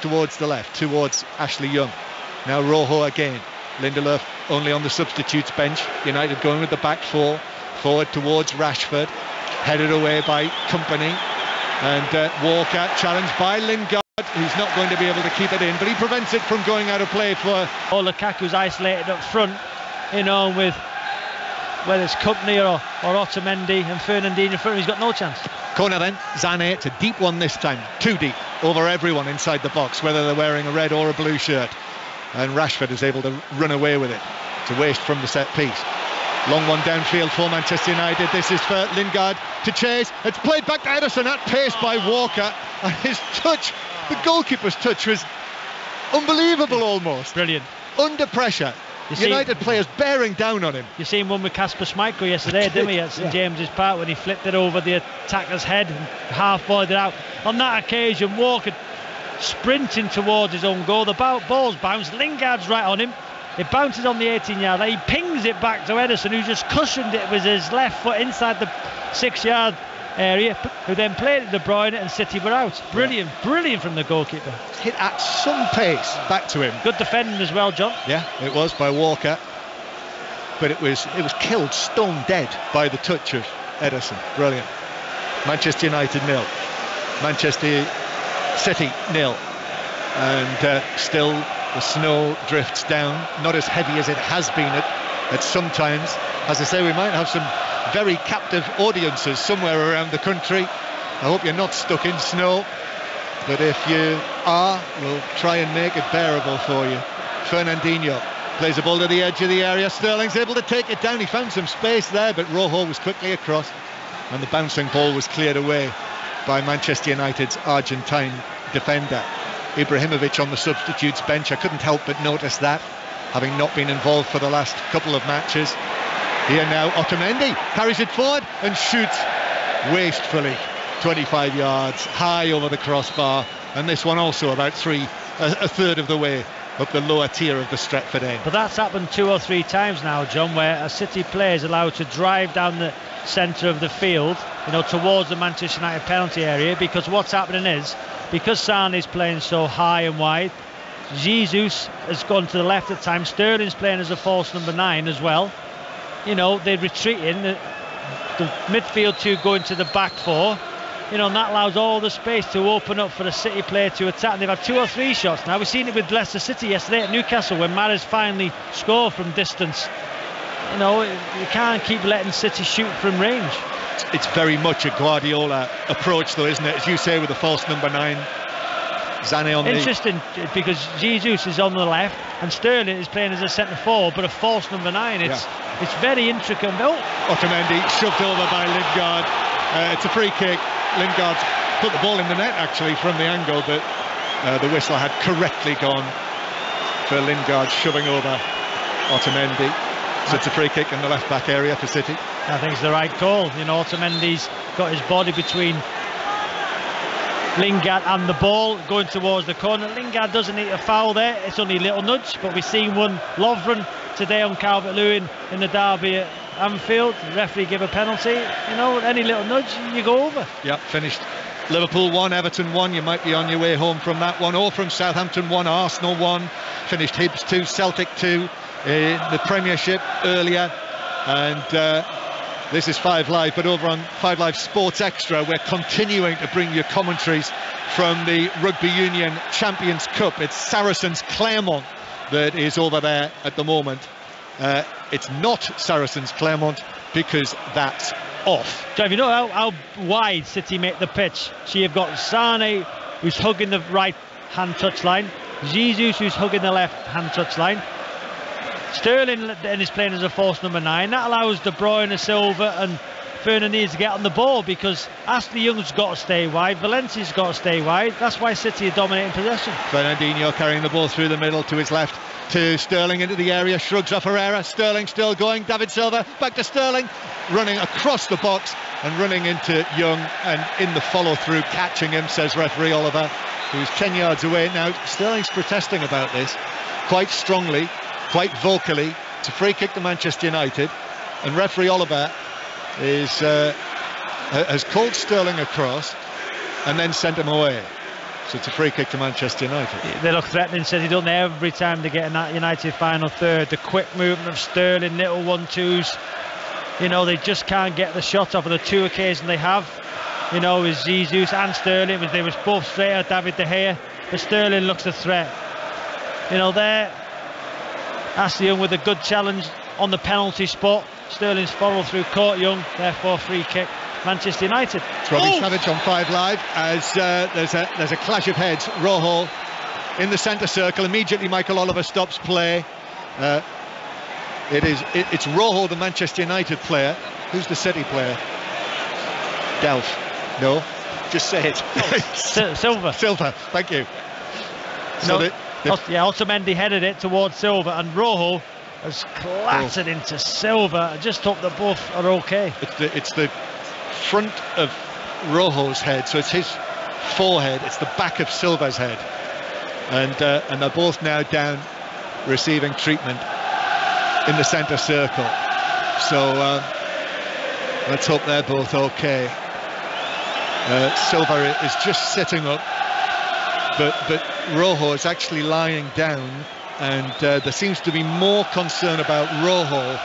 but towards the left, towards Ashley Young. Now Rojo again. Lindelof only on the substitutes bench. United going with the back four. Forward towards Rashford. Headed away by Kompany. And Walker challenged by Lingard, who's not going to be able to keep it in, but he prevents it from going out of play for... Lukaku's isolated up front, with whether it's Kompany or Otamendi and Fernandinho in front, he's got no chance. Corner then, Sané, it's a deep one this time, too deep, over everyone inside the box, whether they're wearing a red or a blue shirt. And Rashford is able to run away with it. It's a waste from the set piece. Long one downfield for Manchester United. This is for Lingard to chase. It's played back to Ederson at pace by Walker. And his touch, the goalkeeper's touch, was unbelievable almost. Brilliant. Under pressure. United players bearing down on him. You seen one with Kasper Schmeichel yesterday, didn't we, at St James's Park, when he flipped it over the attacker's head and half-volleyed it out. On that occasion, Walker sprinting towards his own goal. The ball's bounced. Lingard's right on him. It bounces on the 18-yard line. He pings it back to Ederson, who just cushioned it with his left foot inside the 6-yard area, who then played it to De Bruyne, and City were out. Brilliant, brilliant from the goalkeeper. Hit at some pace back to him. Good defending as well, John. Yeah, it was by Walker. But it was killed stone dead by the touch of Ederson. Brilliant. Manchester United 0. Manchester City 0. And still the snow drifts down, not as heavy as it has been at some times. As I say, we might have some very captive audiences somewhere around the country. I hope you're not stuck in snow, but if you are, we'll try and make it bearable for you. Fernandinho plays the ball to the edge of the area. Sterling's able to take it down. He found some space there, but Rojo was quickly across, and the bouncing ball was cleared away by Manchester United's Argentine defender. Ibrahimovic on the substitutes bench. I couldn't help but notice that, having not been involved for the last couple of matches. Here now, Otamendi carries it forward and shoots wastefully, 25 yards high over the crossbar, and this one also about a third of the way up the lower tier of the Stretford end. But that's happened 2 or 3 times now, John, where a City player is allowed to drive down the centre of the field, towards the Manchester United penalty area, because what's happening is, because Sané's playing so high and wide, Jesus has gone to the left at times, Sterling's playing as a false number 9 as well. They're retreating, the midfield 2 going to the back 4, and that allows all the space to open up for a City player to attack. And they've had 2 or 3 shots now. We've seen it with Leicester City yesterday at Newcastle, when Mahrez finally scored from distance. You can't keep letting City shoot from range. It's very much a Guardiola approach, though, isn't it? As you say, with the false number 9, Sané on the... Interesting, because Jesus is on the left and Sterling is playing as a centre forward, but a false number 9. It's very intricate. Otamendi shoved over by Lingard. It's a free kick. Lingard's put the ball in the net, actually, from the angle, but the whistle had correctly gone for Lingard shoving over Otamendi. So it's a free kick in the left-back area for City. I think it's the right call. Otamendi's got his body between Lingard and the ball, going towards the corner. Lingard doesn't need a foul there. It's only a little nudge, but we've seen one Lovren today on Calvert-Lewin in the derby at Anfield. The referee gave a penalty. Any little nudge, you go over. Yep, finished. Liverpool 1, Everton 1. You might be on your way home from that one, or from Southampton 1, Arsenal 1. Finished Hibs 2, Celtic 2 in the Premiership earlier. And this is 5 Live, but over on 5 Live Sports Extra, we're continuing to bring you commentaries from the Rugby Union Champions Cup. It's Saracens Clermont that is over there at the moment. It's not Saracens Clermont because that's off. John, you know how wide City make the pitch? So you've got Sané, who's hugging the right hand touchline, Jesus, who's hugging the left hand touchline, Sterling then is playing as a false number 9. That allows De Bruyne, Silva and Fernandinho to get on the ball, because Ashley Young's got to stay wide, Valencia's got to stay wide. That's why City are dominating possession. Fernandinho carrying the ball through the middle to his left, to Sterling into the area, shrugs off Herrera. Sterling still going, David Silva back to Sterling, running across the box and running into Young, and in the follow-through catching him, says referee Oliver, who's 10 yards away. Now Sterling's protesting about this quite strongly, quite vocally. It's a free kick to Manchester United, and referee Oliver has called Sterling across and then sent him away. So it's a free kick to Manchester United. They look threatening, says he done every time they get in that United final third. The quick movement of Sterling, little 1-2s. You know, they just can't get the shot off of the two occasions they have. You know, with Jesus and Sterling, they was both straight at David De Gea. But Sterling looks a threat. You know, there, Ashley Young with a good challenge on the penalty spot. Sterling's follow through caught Young, therefore free kick Manchester United. It's Robbie Savage on 5 Live as there's a clash of heads. Rojo in the centre circle. Immediately Michael Oliver stops play. It's Rojo, the Manchester United player. Who's the City player? Delph. No, just say it. Silva. Silva, thank you. So Otamendi headed it towards Silva, and Rojo has clattered into Silva. I just hope that both are okay. It's the front of Rojo's head, so it's his forehead. It's the back of Silva's head, and they're both now down, receiving treatment in the centre circle. So let's hope they're both okay. Silva is just sitting up, but Rojo is actually lying down, and there seems to be more concern about Rojo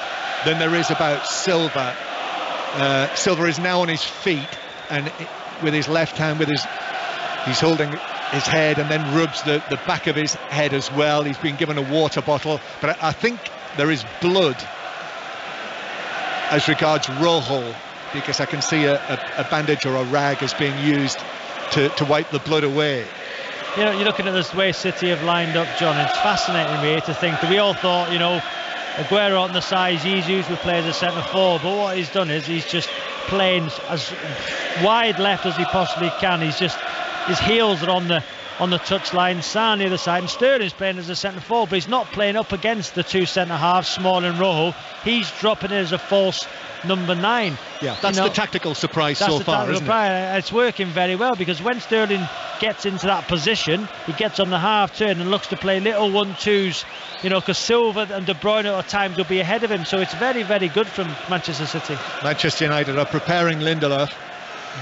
than there is about Silva. Silva is now on his feet, and with his left hand, he's holding his head and then rubs the back of his head as well. He's been given a water bottle, but I think there is blood as regards Rojo, because I can see a bandage or a rag is being used to wipe the blood away. You know, you're looking at this way City have lined up, John. It's fascinating really to think that we all thought, you know, Aguero on the side, Jesus would play as a centre forward, but what he's done is he's just playing as wide left as he possibly can. He's just, his heels are on the touchline, Sane the other side, and Sterling's playing as a centre forward, but he's not playing up against the two centre halves, Small and Rojo. He's dropping it as a false number 9. Yeah, that's the tactical surprise so far, isn't it? It's working very well, because when Sterling gets into that position, he gets on the half turn and looks to play little 1-2s, you know, because Silva and De Bruyne at times will be ahead of him. So it's very, very good from Manchester City. Manchester United are preparing Lindelof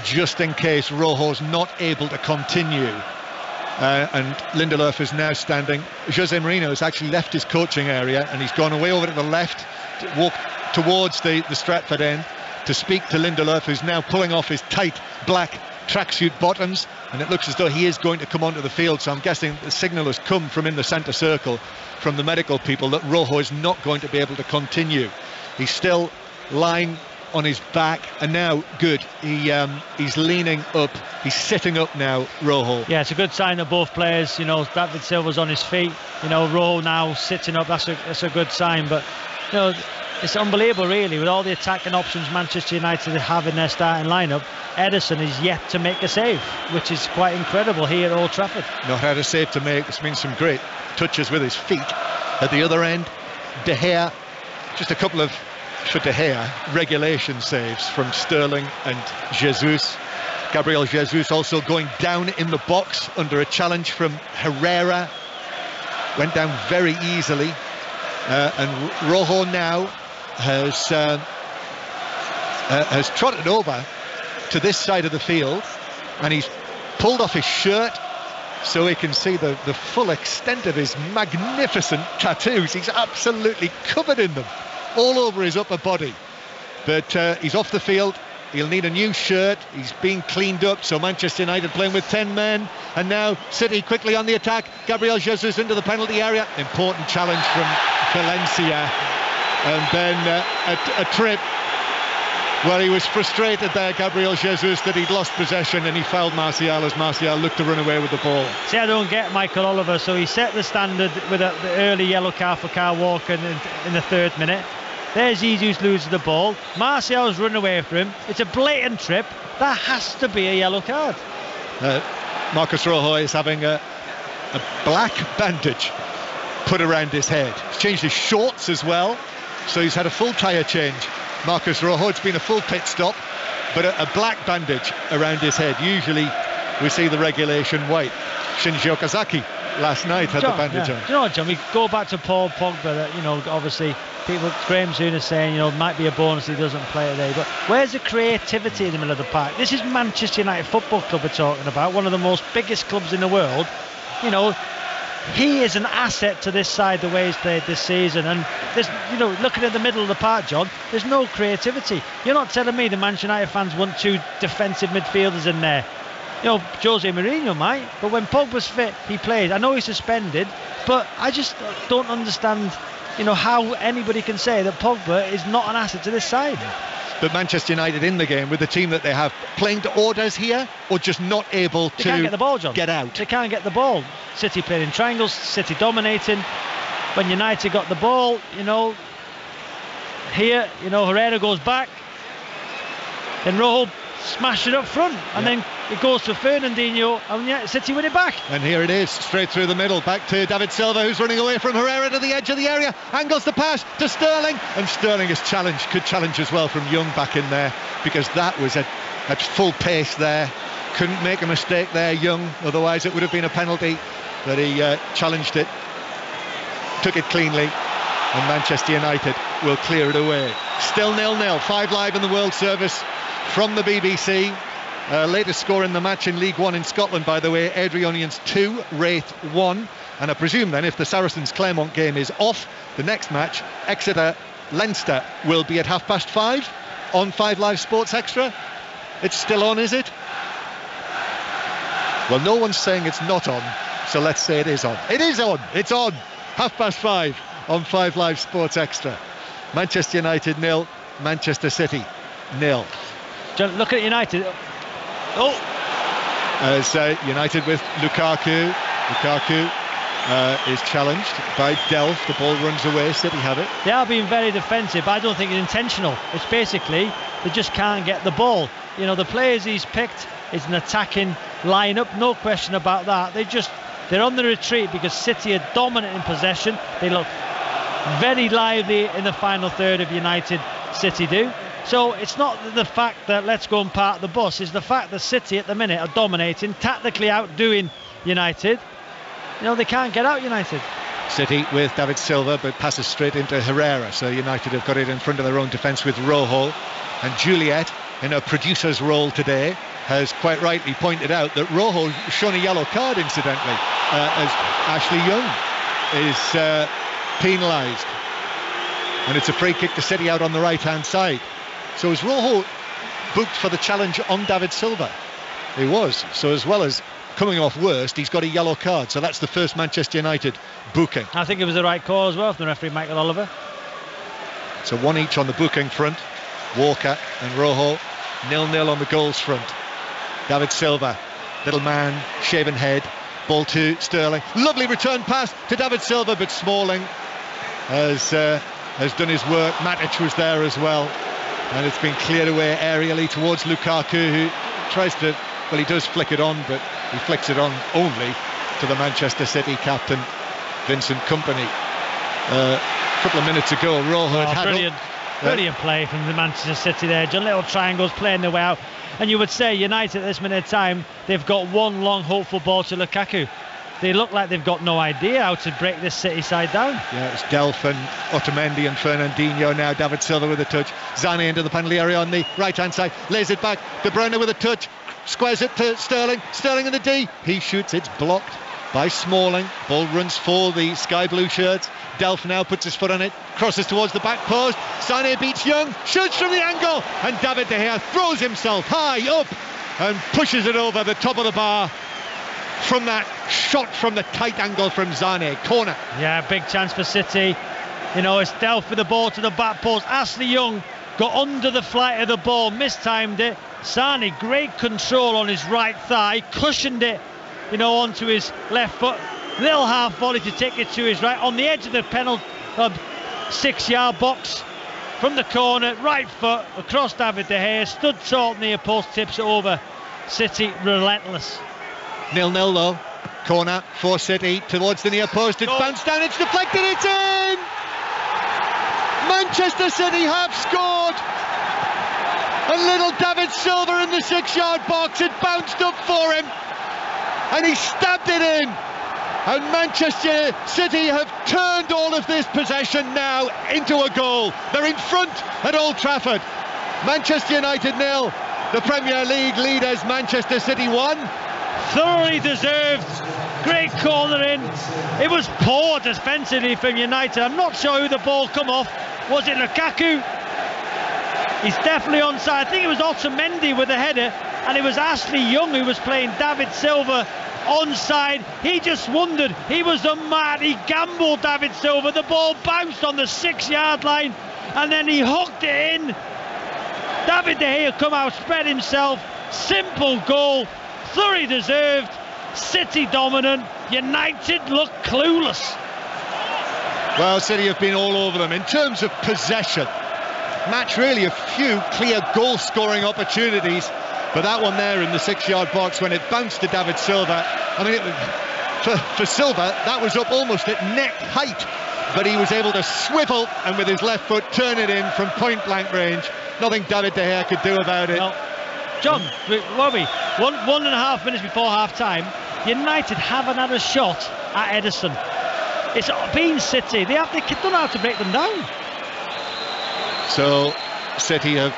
just in case Rojo's not able to continue. And Lindelof is now standing. Jose Mourinho has actually left his coaching area and he's gone away over to the left, to walk towards the Stratford end to speak to Lindelof, who's now pulling off his tight black tracksuit bottoms, and it looks as though he is going to come onto the field. So I'm guessing the signal has come from in the centre circle from the medical people that Rojo is not going to be able to continue. He's still lying on his back, and now good, he's leaning up, he's sitting up now, Rojo. Yeah, it's a good sign that both players, you know, David Silva's on his feet, you know, Rojo now sitting up. That's a good sign. But you know, it's unbelievable really, with all the attacking options Manchester United have in their starting lineup. Ederson is yet to make a save, which is quite incredible here at Old Trafford. Not had a save to make. It's been some great touches with his feet. At the other end, De Gea, just a couple of, for De Gea, regulation saves from Sterling and Jesus. Gabriel Jesus also going down in the box under a challenge from Herrera. Went down very easily. And Rojo now has trotted over to this side of the field, and he's pulled off his shirt so he can see the full extent of his magnificent tattoos. He's absolutely covered in them all over his upper body, but he's off the field. He'll need a new shirt. He's being cleaned up. So Manchester United playing with 10 men, and now City quickly on the attack. Gabriel Jesus into the penalty area. Important challenge from Valencia, and then a trip. Well, he was frustrated there, Gabriel Jesus, that he'd lost possession, and he fouled Martial as Martial looked to run away with the ball. See, I don't get Michael Oliver. So he set the standard with the early yellow card for Kyle Walker in the 3rd minute. There's Jesus loses the ball. Martial's run away from him. It's a blatant trip. That has to be a yellow card. Marcos Rojo is having a black bandage put around his head. He's changed his shorts as well, so he's had a full tyre change. Marcos Rojo, it's been a full pit stop, but a black bandage around his head. Usually we see the regulation white. Shinji Okazaki last night, had the bandage on. Do you know what, John? We go back to Paul Pogba. That, you know, obviously people, Graham Souness saying, you know, it might be a bonus he doesn't play today. But where's the creativity in the middle of the park? This is Manchester United Football Club we're talking about, one of the most biggest clubs in the world. You know, he is an asset to this side the way he's played this season, and there's, you know, looking at the middle of the park, John, there's no creativity. You're not telling me the Manchester United fans want 2 defensive midfielders in there. You know, Jose Mourinho might, but when Pogba's fit, he plays. I know he's suspended, but I just don't understand, you know, how anybody can say that Pogba is not an asset to this side. But Manchester United in the game with the team that they have, playing to orders here, or just not able to can't get the ball, John. Get out. They can't get the ball. City playing in triangles, City dominating. When United got the ball, you know, here, you know, Herrera goes back, then Rojo smashed it up front, and then it goes to Fernandinho, and City win it back. And here it is, straight through the middle, back to David Silva, who's running away from Herrera to the edge of the area, angles the pass to Sterling, and Sterling is challenged, could challenge as well from Young back in there, because that was at full pace there. Couldn't make a mistake there, Young, otherwise it would have been a penalty, but he challenged it, took it cleanly, and Manchester United will clear it away. Still 0-0, 5 Live in the World Service from the BBC. Latest score in the match in League One in Scotland, by the way, Airdrie Onions 2, Wraith 1. And I presume then, if the Saracens-Claremont game is off, the next match, Exeter-Leinster, will be at 5:30 on 5 Live Sports Extra. It's still on, is it? Well, no one's saying it's not on, so let's say it is on. It is on! It's on! 5:30 on 5 Live Sports Extra. Manchester United 0, Manchester City 0. John, look at United. As United with Lukaku. Lukaku is challenged by Delph. The ball runs away. City have it. They are being very defensive, but I don't think it's intentional. It's basically they just can't get the ball. You know, the players he's picked is an attacking lineup, no question about that. They're on the retreat because City are dominant in possession. They look very lively in the final third of United. City do. So it's not the fact that let's go and park the bus, it's the fact that City at the minute are dominating, tactically outdoing United. You know, they can't get out United. City with David Silva, but passes straight into Herrera, so United have got it in front of their own defence with Rojo. And Juliet, in a producer's role today, has quite rightly pointed out that Rojo shown a yellow card, incidentally, as Ashley Young is penalised. And it's a free kick to City out on the right-hand side. So is Rojo booked for the challenge on David Silva? He was. So as well as coming off worst, he's got a yellow card. So that's the first Manchester United booking. I think it was the right call as well from the referee, Michael Oliver. So 1 each on the booking front. Walker and Rojo. 0-0 on the goals front. David Silva, little man, shaven head. Ball to Sterling. Lovely return pass to David Silva, but Smalling has done his work. Matic was there as well, and it's been cleared away aerially towards Lukaku, who tries to, well, he does flick it on, but he flicks it on only to the Manchester City captain, Vincent Kompany. A couple of minutes ago, Rojo had brilliant play from the Manchester City there. John, little triangles playing their way out, and you would say United at this minute of time, they've got one long hopeful ball to Lukaku. They look like they've got no idea how to break this City side down. Yeah, it's Delph and Otamendi and Fernandinho now. David Silva with a touch. Zane into the penalty area on the right-hand side. Lays it back. De Bruyne with a touch. Squares it to Sterling. Sterling in the D. He shoots. It's blocked by Smalling. Ball runs for the sky blue shirts. Delph now puts his foot on it. Crosses towards the back post. Sané beats Young. Shoots from the angle. And David De Gea throws himself high up and pushes it over the top of the bar. From that shot from the tight angle from Sané, corner. Yeah, big chance for City. You know, it's Delph with the ball to the back post. Ashley Young got under the flight of the ball, mistimed it. Sané, great control on his right thigh, cushioned it, you know, onto his left foot. Little half volley to take it to his right on the edge of the penalty 6-yard box from the corner, right foot across David De Gea, stood tall near post, tips it over. City relentless. 0-0 though. Corner for City towards the near post. It's bounced down, it's deflected, it's in! Manchester City have scored! And little David Silva in the 6-yard box. It bounced up for him and he stabbed it in. And Manchester City have turned all of this possession now into a goal. They're in front at Old Trafford. Manchester United 0, the Premier League leaders Manchester City 1. Thoroughly deserved. Great corner in. It was poor defensively from United. I'm not sure who the ball come off. Was it Lukaku? He's definitely onside. I think it was Otamendi with the header, and it was Ashley Young who was playing David Silva onside. He just wondered. He was a mad. He gambled, David Silva. The ball bounced on the 6-yard line, and then he hooked it in. David De Gea come out, spread himself. Simple goal, thoroughly deserved. City dominant. United look clueless. Well, City have been all over them in terms of possession. Match really a few clear goal scoring opportunities, but that one there in the 6-yard box when it bounced to David Silva, I mean, for Silva that was up almost at neck height, but he was able to swivel and with his left foot turn it in from point blank range. Nothing David De Gea could do about it. No. John, what are we? 1.5 minutes before half time, United haven't had a shot at Ederson. It's been City. They don't know how to break them down. So City have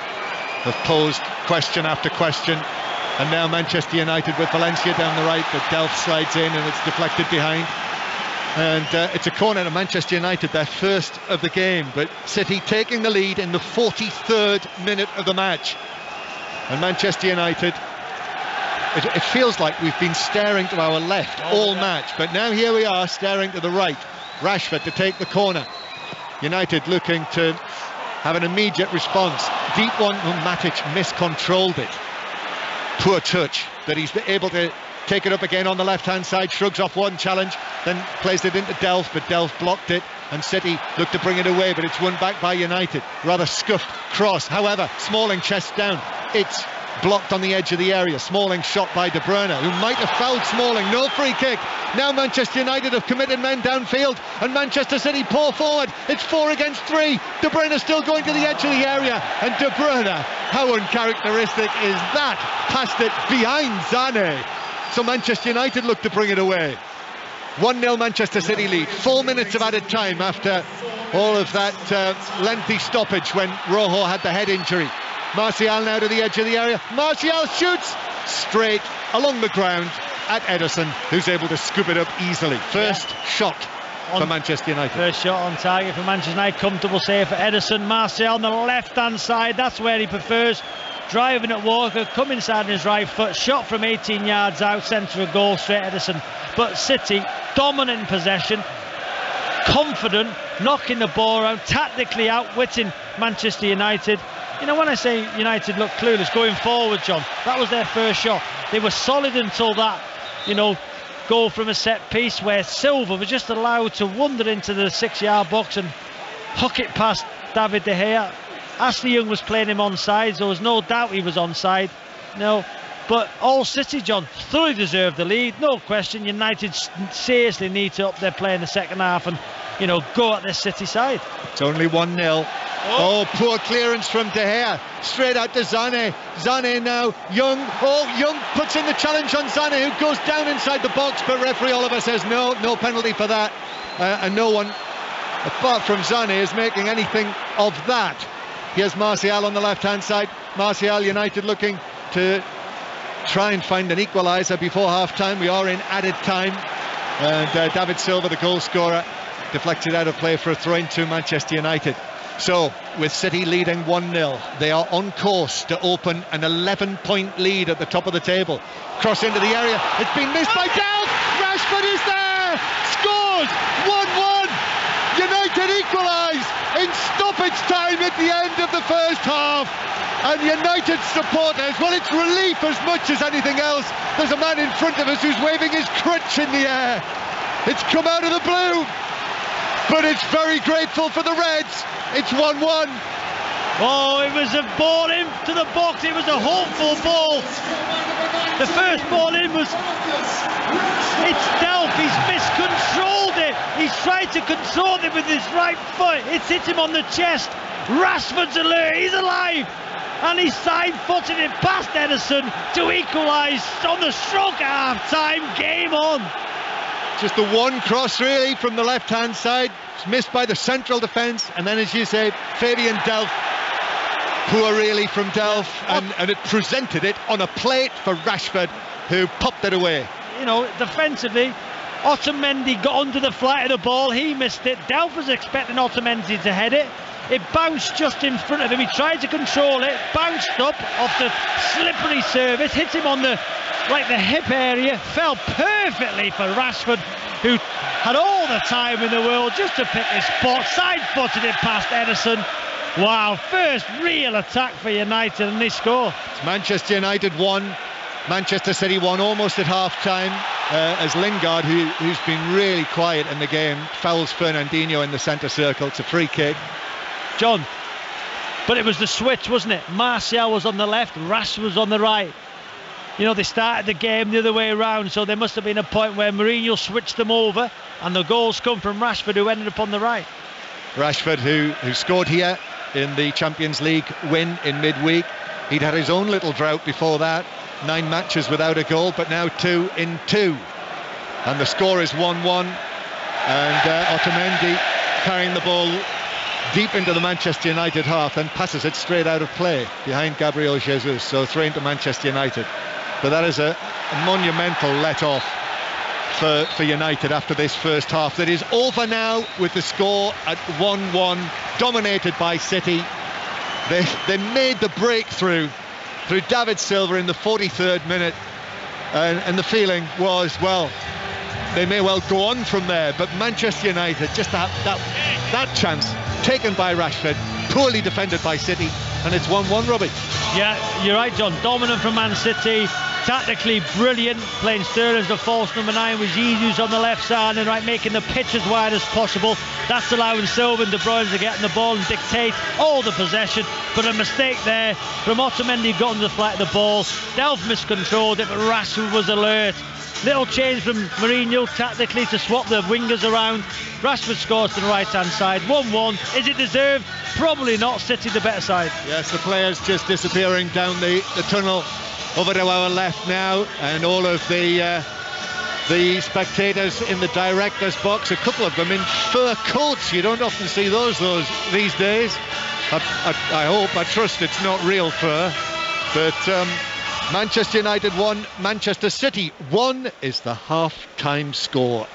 posed question after question, and now Manchester United with Valencia down the right, but Delph slides in and it's deflected behind, and it's a corner to Manchester United, their first of the game, but City taking the lead in the 43rd minute of the match. And Manchester United, it feels like we've been staring to our left all match, but now here we are staring to the right. Rashford to take the corner. United looking to have an immediate response. Deep one, Matic miscontrolled it. Poor touch, but he's able to take it up again on the left-hand side, shrugs off one challenge, then plays it into Delph, but Delph blocked it, and City look to bring it away, but it's won back by United. Rather scuffed cross, however, Smalling chest down. It's blocked on the edge of the area. Smalling shot by De Bruyne, who might have fouled Smalling. No free kick. Now Manchester United have committed men downfield, and Manchester City pour forward. It's 4 against 3. De Bruyne still going to the edge of the area, and De Bruyne, how uncharacteristic is that? Passed it behind Zane. So Manchester United look to bring it away. 1-0 Manchester City lead. 4 minutes of added time after all of that lengthy stoppage when Rojo had the head injury. Martial now to the edge of the area. Martial shoots straight along the ground at Ederson, who's able to scoop it up easily. First shot for Manchester United. First shot on target for Manchester United. Comfortable save for Ederson. Martial on the left-hand side. That's where he prefers. Driving at Walker, come inside on his right foot. Shot from 18 yards out, centre of goal, straight Ederson. But City, dominant in possession, confident, knocking the ball around, tactically outwitting Manchester United. You know, when I say United look clueless going forward, John, that was their first shot. They were solid until that, you know, goal from a set piece where Silva was just allowed to wander into the 6-yard box and hook it past David De Gea. Ashley Young was playing him onside, so there was no doubt he was onside. No, but all City, John, thoroughly deserved the lead, no question. United seriously need to up their play in the second half and, you know, go at this City side. It's only 1-0. Oh, poor clearance from De Gea. Straight out to Zane. Zane now. Young. Oh, Young puts in the challenge on Zane, who goes down inside the box, but referee Oliver says no penalty for that. And no one, apart from Zane, is making anything of that. Here's Martial on the left-hand side. Martial, United looking to try and find an equaliser before half-time. We are in added time. And David Silva, the goal scorer, deflected out of play for a throw-in to Manchester United. So, with City leading 1-0, they are on course to open an 11-point lead at the top of the table. Cross into the area. It's been missed by Delph. Rashford is there. Scores. 1-1. United equalise in stoppage time at the end of the first half. And United supporters, well, it's relief as much as anything else. There's a man in front of us who's waving his crutch in the air. It's come out of the blue, but it's very grateful for the Reds. It's 1-1. Oh, it was a ball into the box. It was a hopeful ball. The first ball in was... It's Delph. He's miscontrolled it. He's tried to control it with his right foot. It's hit him on the chest. Rashford's alert. He's alive. And he's side-footed it past Ederson to equalise on the stroke at half-time. Game on. Just the one cross really from the left-hand side. It's missed by the central defence, and then, as you say, Fabian Delph, poor really from Delph, and it presented it on a plate for Rashford, who popped it away. You know, defensively, Otamendi got under the flight of the ball, he missed it. Delph was expecting Otamendi to head it. It bounced just in front of him. He tried to control it, bounced up off the slippery surface, hit him on the hip area, fell perfectly for Rashford, who had all the time in the world just to pick his spot, side-footed it past Ederson. Wow, first real attack for United, and they score. It's Manchester United 1, Manchester City 1, almost at half-time, as Lingard, who's been really quiet in the game, fouls Fernandinho in the centre circle. It's a free kick. John, but it was the switch, wasn't it? Martial was on the left, Rashford was on the right. You know, they started the game the other way around, so there must have been a point where Mourinho switched them over, and the goals come from Rashford, who ended up on the right. Rashford, who scored here in the Champions League win in midweek. He'd had his own little drought before that, 9 matches without a goal, but now 2 in 2. And the score is 1-1, and Otamendi carrying the ball deep into the Manchester United half, and passes it straight out of play behind Gabriel Jesus, so 3 into Manchester United. But that is a monumental let-off for United after this first half that is over now, with the score at 1-1, dominated by City. They made the breakthrough through David Silva in the 43rd minute, and the feeling was, well, they may well go on from there, but Manchester United, just that chance taken by Rashford, poorly defended by City, and it's 1-1, Robbie. Yeah, you're right, John. Dominant from Man City, tactically brilliant, playing Sterling as the false number 9 with Jesus on the left side, and making the pitch as wide as possible. That's allowing Silva and De Bruyne to get in the ball and dictate all the possession, but a mistake there from Otamendi, got on the flight of the ball. Delph miscontrolled it, but Rashford was alert. Little change from Mourinho tactically to swap the wingers around. Rashford scores to the right-hand side, 1-1. Is it deserved? Probably not. City the better side. Yes, the players just disappearing down the tunnel over to our left now, and all of the spectators in the director's box, a couple of them in fur coats. You don't often see those these days. I trust it's not real fur, but Manchester United 1, Manchester City 1 is the half-time score.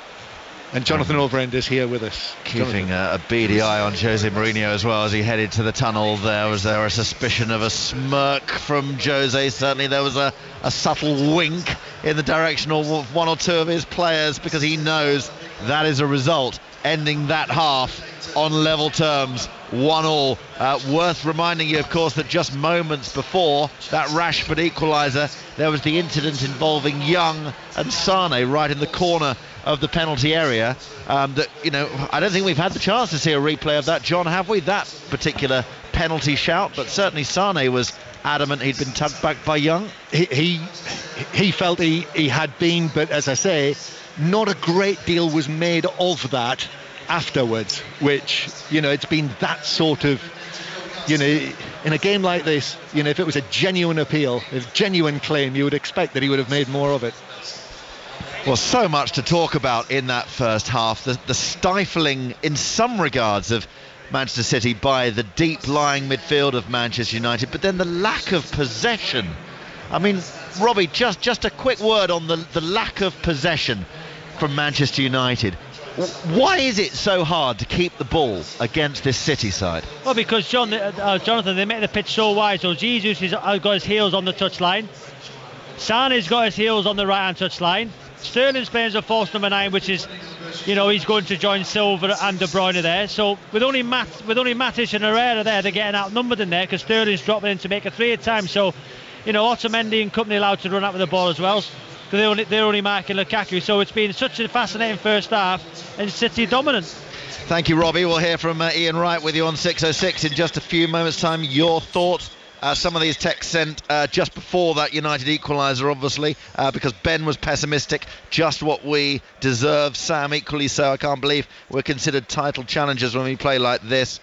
And Jonathan Overend is here with us. Keeping a beady eye on Jose Mourinho as well as he headed to the tunnel. Was there a suspicion of a smirk from Jose? Certainly there was a subtle wink in the direction of one or two of his players, because he knows that is a result, ending that half on level terms, 1-1. Worth reminding you, of course, that just moments before that Rashford equaliser, there was the incident involving Young and Sane right in the corner of the penalty area. I don't think we've had the chance to see a replay of that, John, have we? That particular penalty shout, but certainly Sane was adamant he'd been tugged back by Young. He felt he had been, but as I say, not a great deal was made of that afterwards, which, it's been that sort of, in a game like this, if it was a genuine appeal, a genuine claim, you would expect that he would have made more of it. Well, so much to talk about in that first half. The stifling, in some regards, of Manchester City by the deep-lying midfield of Manchester United, but then the lack of possession. I mean, Robbie, just a quick word on the lack of possession from Manchester United. Why is it so hard to keep the ball against this City side? Well, because, Jonathan, they make the pitch so wide, so Jesus has got his heels on the touchline. Sane's got his heels on the right-hand touchline. Sterling's playing as a false number 9, which is, he's going to join Silva and De Bruyne there. So with only Matic and Herrera there, they're getting outnumbered in there, because Sterling's dropping in to make a 3 at time. So, Otamendi and company allowed to run out with the ball as well, because they're only marking Lukaku. So it's been such a fascinating first half, and City dominant. Thank you, Robbie. We'll hear from Ian Wright with you on 606 in just a few moments' time. Your thoughts some of these texts sent just before that United equaliser, obviously, because Ben was pessimistic, just what we deserve. Sam equally so. I can't believe we're considered title challengers when we play like this.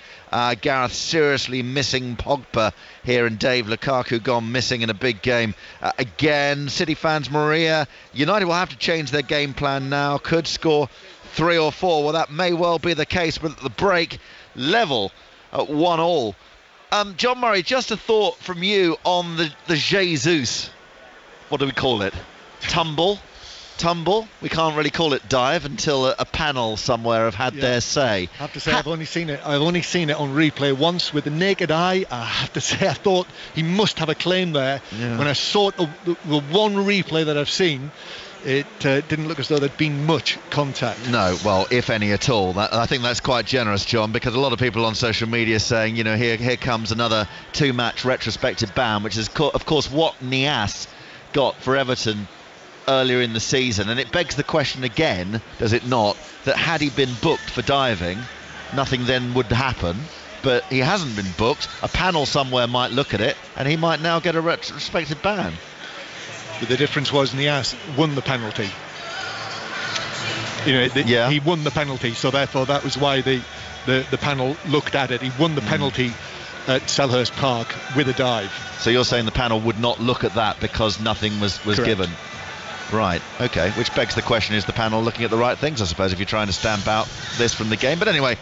Gareth seriously missing Pogba here, and Dave Lukaku gone missing in a big game. Again, City fans, Maria, United will have to change their game plan now, could score 3 or 4. Well, that may well be the case, but at the break, level at 1-1. John Murray, just a thought from you on the Jesus, what do we call it? Tumble? We can't really call it dive until a panel somewhere have had their say. I have to say, I've only seen it on replay once with the naked eye. I have to say, I thought he must have a claim there. Yeah. When I saw it, the one replay that I've seen, it didn't look as though there'd been much contact. No, well, if any at all. I think that's quite generous, John, because a lot of people on social media saying, here comes another 2-match retrospective ban, which is, of course, what Niasse got for Everton earlier in the season. And it begs the question again, does it not, that had he been booked for diving, nothing then would happen. But he hasn't been booked. A panel somewhere might look at it, and he might now get a retrospective ban. But the difference was Niasse won the penalty. He won the penalty, so therefore that was why the panel looked at it. He won the penalty at Selhurst Park with a dive. So you're saying the panel would not look at that because nothing was given? Right, okay, which begs the question, is the panel looking at the right things, I suppose, if you're trying to stamp out this from the game? But anyway,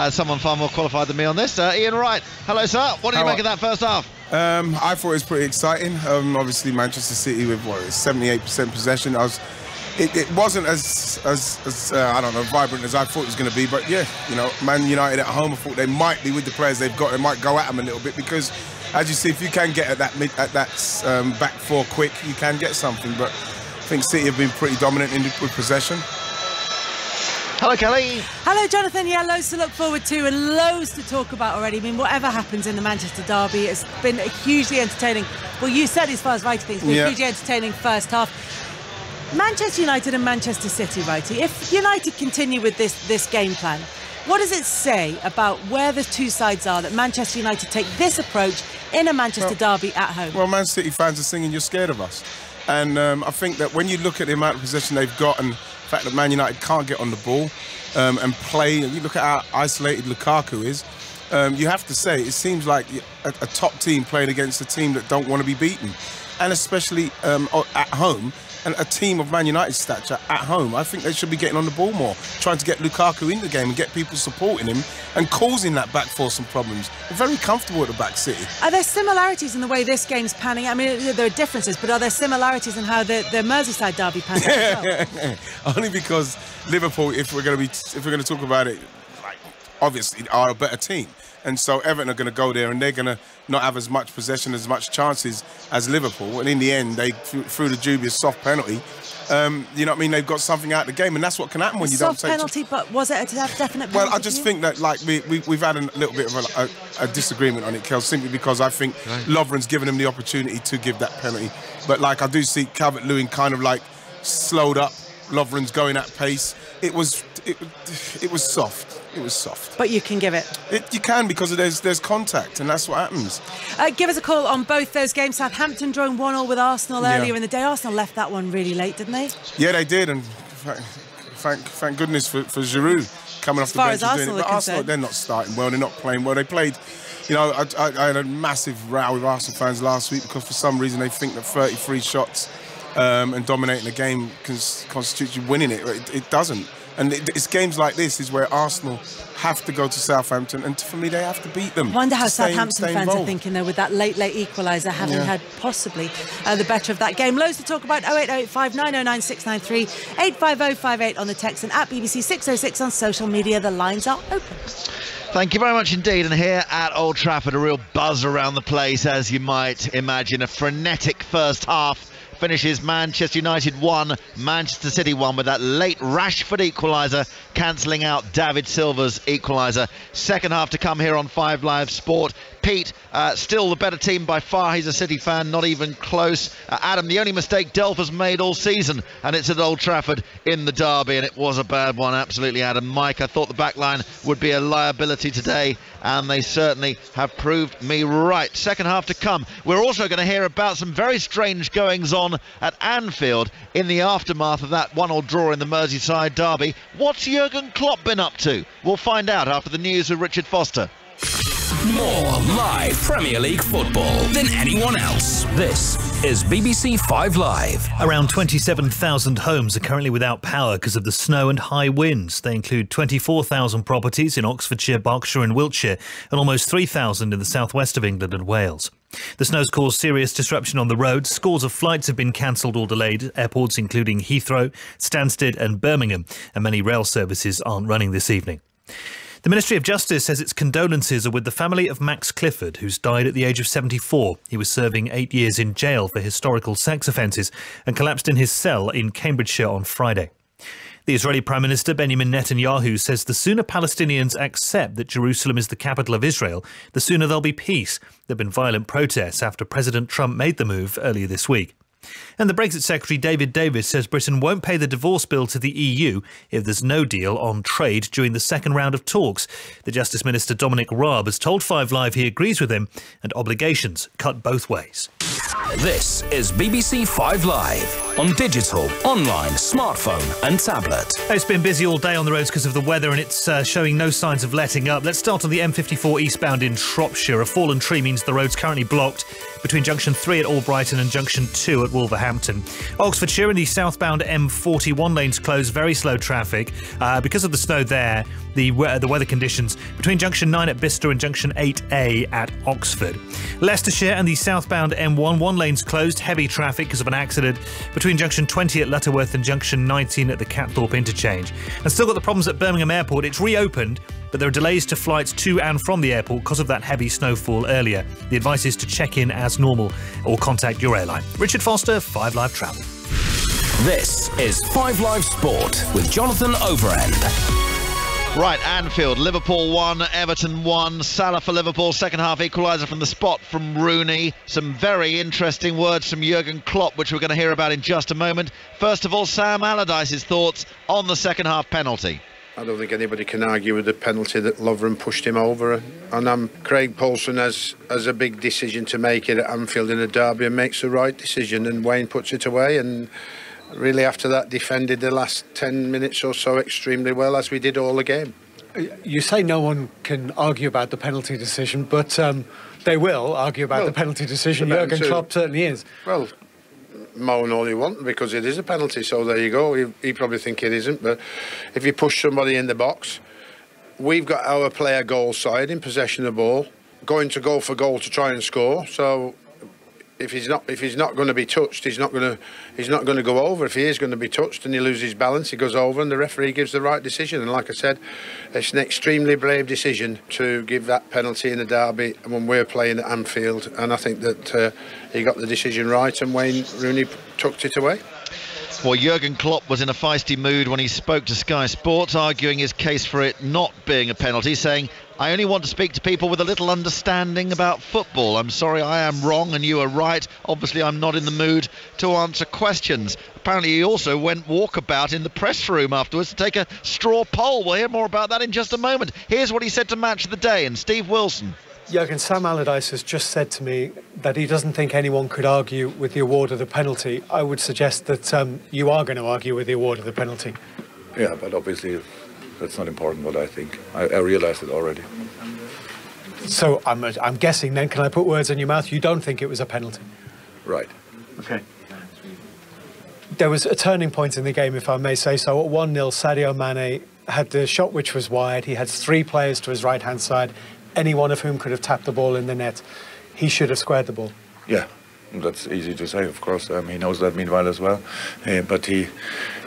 someone far more qualified than me on this. Ian Wright, hello, sir. What did you make of that first half? I thought it was pretty exciting. Obviously, Manchester City with 78% possession. It wasn't as I don't know, vibrant as I thought it was going to be. But yeah, Man United at home, I thought they might be, with the players they've got, they might go at them a little bit, because as you see, if you can get at that back four quick, you can get something. But I think City have been pretty dominant with possession. Hello, Kelly. Hello, Jonathan. Yeah, loads to look forward to and loads to talk about already. I mean, whatever happens in the Manchester derby, it's been a hugely entertaining. Well, you said as far as Righty things, but hugely entertaining first half. Manchester United and Manchester City, Righty. If United continue with this game plan, what does it say about where the two sides are that Manchester United take this approach in a Manchester derby at home? Well, Man City fans are singing "You're scared of us," and I think that when you look at the amount of possession they've got and the fact that Man United can't get on the ball and play, and you look at how isolated Lukaku is, you have to say it seems like a top team playing against a team that don't want to be beaten, and especially at home. And a team of Man United's stature at home, I think they should be getting on the ball more, trying to get Lukaku in the game and get people supporting him and causing that back four some problems. They're very comfortable at the back, City. Are there similarities in the way this game's panning? I mean, there are differences, but are there similarities in how the Merseyside derby pans out as well? Only because Liverpool, if we're going to talk about it, obviously are a better team. And so Everton are going to go there and they're going to not have as much possession, as much chances as Liverpool. And in the end, they threw the dubious soft penalty. You know what I mean? They've got something out of the game, and that's what can happen when you don't take... Soft penalty, but was it a definite penalty? Well, I just think that we've had a little bit of a disagreement on it, Kel, simply because I think Lovren's given him the opportunity to give that penalty. But I do see Calvert-Lewin kind of slowed up. Lovren's going at pace. It was soft. It was soft. But you can give it. You can, because there's contact, and that's what happens. Give us a call on both those games. Southampton drawing 1-1 with Arsenal earlier in the day. Arsenal left that one really late, didn't they? Yeah, they did, and thank goodness for Giroud coming off the bench and doing it. But Arsenal, they're not starting well. They're not playing well. They played. I had a massive row with Arsenal fans last week because for some reason they think that 33 shots and dominating the game constitutes you winning it. It doesn't. And it's games like this is where Arsenal have to go to Southampton, and for me, they have to beat them. I wonder how Southampton fans are thinking, though, with that late equaliser, having had possibly the better of that game. Loads to talk about. 08085 909 693 85058 on the text, and at BBC 606 on social media. The lines are open. Thank you very much indeed. And here at Old Trafford, a real buzz around the place, as you might imagine. A frenetic first half. Finishes Manchester United 1, Manchester City 1, with that late Rashford equaliser cancelling out David Silva's equaliser. Second half to come here on 5 Live Sport. Pete, still the better team by far. He's a City fan, not even close. Adam, the only mistake Delph has made all season, and it's at Old Trafford in the derby, and it was a bad one, absolutely, Adam. Mike, I thought the back line would be a liability today, and they certainly have proved me right. Second half to come. We're also going to hear about some very strange goings-on at Anfield in the aftermath of that 1-1 draw in the Merseyside derby. What's Jurgen Klopp been up to? We'll find out after the news with Richard Foster. More live Premier League football than anyone else. This is BBC 5 Live. Around 27,000 homes are currently without power because of the snow and high winds. They include 24,000 properties in Oxfordshire, Berkshire and Wiltshire, and almost 3,000 in the southwest of England and Wales. The snow's caused serious disruption on the roads. Scores of flights have been cancelled or delayed. Airports including Heathrow, Stansted and Birmingham, and many rail services aren't running this evening. The Ministry of Justice says its condolences are with the family of Max Clifford, who's died at the age of 74. He was serving 8 years in jail for historical sex offences and collapsed in his cell in Cambridgeshire on Friday. The Israeli Prime Minister Benjamin Netanyahu says the sooner Palestinians accept that Jerusalem is the capital of Israel, the sooner there'll be peace. There have been violent protests after President Trump made the move earlier this week. And the Brexit Secretary David Davis says Britain won't pay the divorce bill to the EU if there's no deal on trade during the second round of talks. The Justice Minister Dominic Raab has told 5 Live he agrees with him and obligations cut both ways. This is BBC 5 Live on digital, online, smartphone and tablet. It's been busy all day on the roads because of the weather and it's showing no signs of letting up. Let's start on the M54 eastbound in Shropshire. A fallen tree means the road's currently blocked between junction 3 at Albrighton and junction 2 at Wolverhampton. Oxfordshire and the southbound M41 lanes closed, very slow traffic because of the snow there. The weather conditions between junction 9 at Bicester and junction 8A at Oxford. Leicestershire and the southbound M11 lanes closed, heavy traffic because of an accident between junction 20 at Lutterworth and junction 19 at the Catthorpe interchange. And still got the problems at Birmingham Airport. It's reopened, but there are delays to flights to and from the airport because of that heavy snowfall earlier. The advice is to check in as normal or contact your airline. Richard Foster, 5 Live Travel. This is 5 Live Sport with Jonathan Overend. Right, Anfield, Liverpool 1, Everton 1, Salah for Liverpool, second half equaliser from the spot from Rooney. Some very interesting words from Jurgen Klopp, which we're going to hear about in just a moment. First of all, Sam Allardyce's thoughts on the second half penalty. I don't think anybody can argue with the penalty that Lovren pushed him over. And Craig Paulson has a big decision to make it at Anfield in a derby and makes the right decision, and Wayne puts it away, and really after that defended the last 10 minutes or so extremely well, as we did all the game. You say no one can argue about the penalty decision, but they will argue about the penalty decision. Jurgen Klopp certainly is. Well, moan all you want because it is a penalty, so there you go. You probably think it isn't, but if you push somebody in the box, we've got our player goal side in possession of the ball, going to go for goal to try and score. So if he's not going to be touched, he's not going to go over. If he is going to be touched and he loses balance, he goes over, and the referee gives the right decision. And like I said, it's an extremely brave decision to give that penalty in a derby when we're playing at Anfield. And I think that he got the decision right, and Wayne Rooney tucked it away. Well, Jurgen Klopp was in a feisty mood when he spoke to Sky Sports, arguing his case for it not being a penalty, saying, "I only want to speak to people with a little understanding about football. I'm sorry I am wrong and you are right. Obviously, I'm not in the mood to answer questions." Apparently, he also went walkabout in the press room afterwards to take a straw poll. We'll hear more about that in just a moment. Here's what he said to Match of the Day and Steve Wilson. Jurgen, Sam Allardyce has just said to me that he doesn't think anyone could argue with the award of the penalty. I would suggest that you are going to argue with the award of the penalty. Yeah, but obviously that's not important what I think. I realised it already. So I'm guessing then, can I put words in your mouth? You don't think it was a penalty? Right. Okay. There was a turning point in the game, if I may say so. At 1-0, Sadio Mane had the shot which was wide. He had 3 players to his right-hand side, any one of whom could have tapped the ball in the net. He should have squared the ball. Yeah, that's easy to say, of course. He knows that meanwhile as well. But he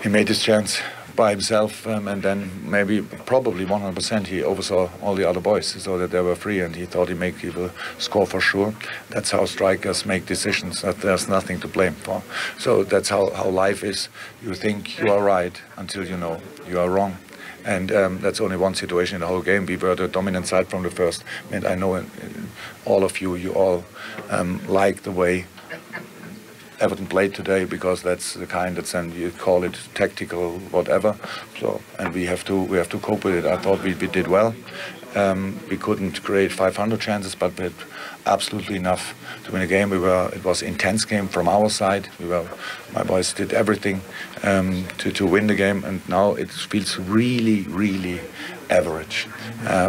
made his chance by himself, and then probably 100% he oversaw all the other boys so that they were free, and he thought he will score for sure. That's how strikers make decisions, that there's nothing to blame for. So that's how life is. You think you are right until you know you are wrong. And that's only one situation in the whole game. We were the dominant side from the first. And I know all of you all like the way Everton played today, because that's the kind that's, and you call it tactical, whatever. So, and we have to cope with it. I thought we did well. We couldn't create 500 chances, but we had absolutely enough to win a game. It was an intense game from our side. My boys did everything to win the game, and now it feels really, really average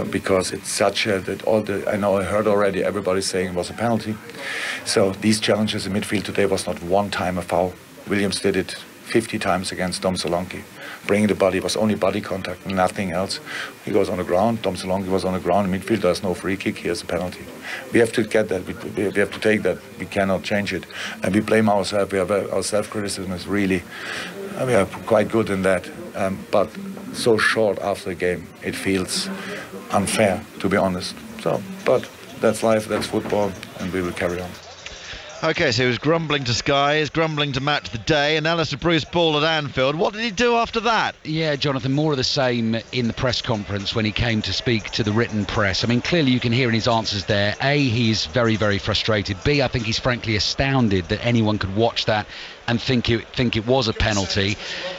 because it's such a I heard already everybody saying it was a penalty. So these challenges in midfield today was not one time a foul. Williams did it 50 times against Dom Solanke. Bringing the body was only body contact, nothing else. He goes on the ground. Dom Solanke was on the ground. In midfield, there's no free kick. Here's a penalty. We have to get that. We have to take that. We cannot change it. And we blame ourselves. Our self-criticism is really, we are quite good in that. But so short after the game, it feels unfair, to be honest. So, but that's life, that's football, and we will carry on. OK, so he was grumbling to Sky, he's grumbling to Match the Day, and Alistair Bruce Ball at Anfield. What did he do after that? Yeah, Jonathan, more of the same in the press conference when he came to speak to the written press. I mean, clearly you can hear in his answers there, A, he's very, very frustrated. B, I think he's frankly astounded that anyone could watch that and think it was a penalty.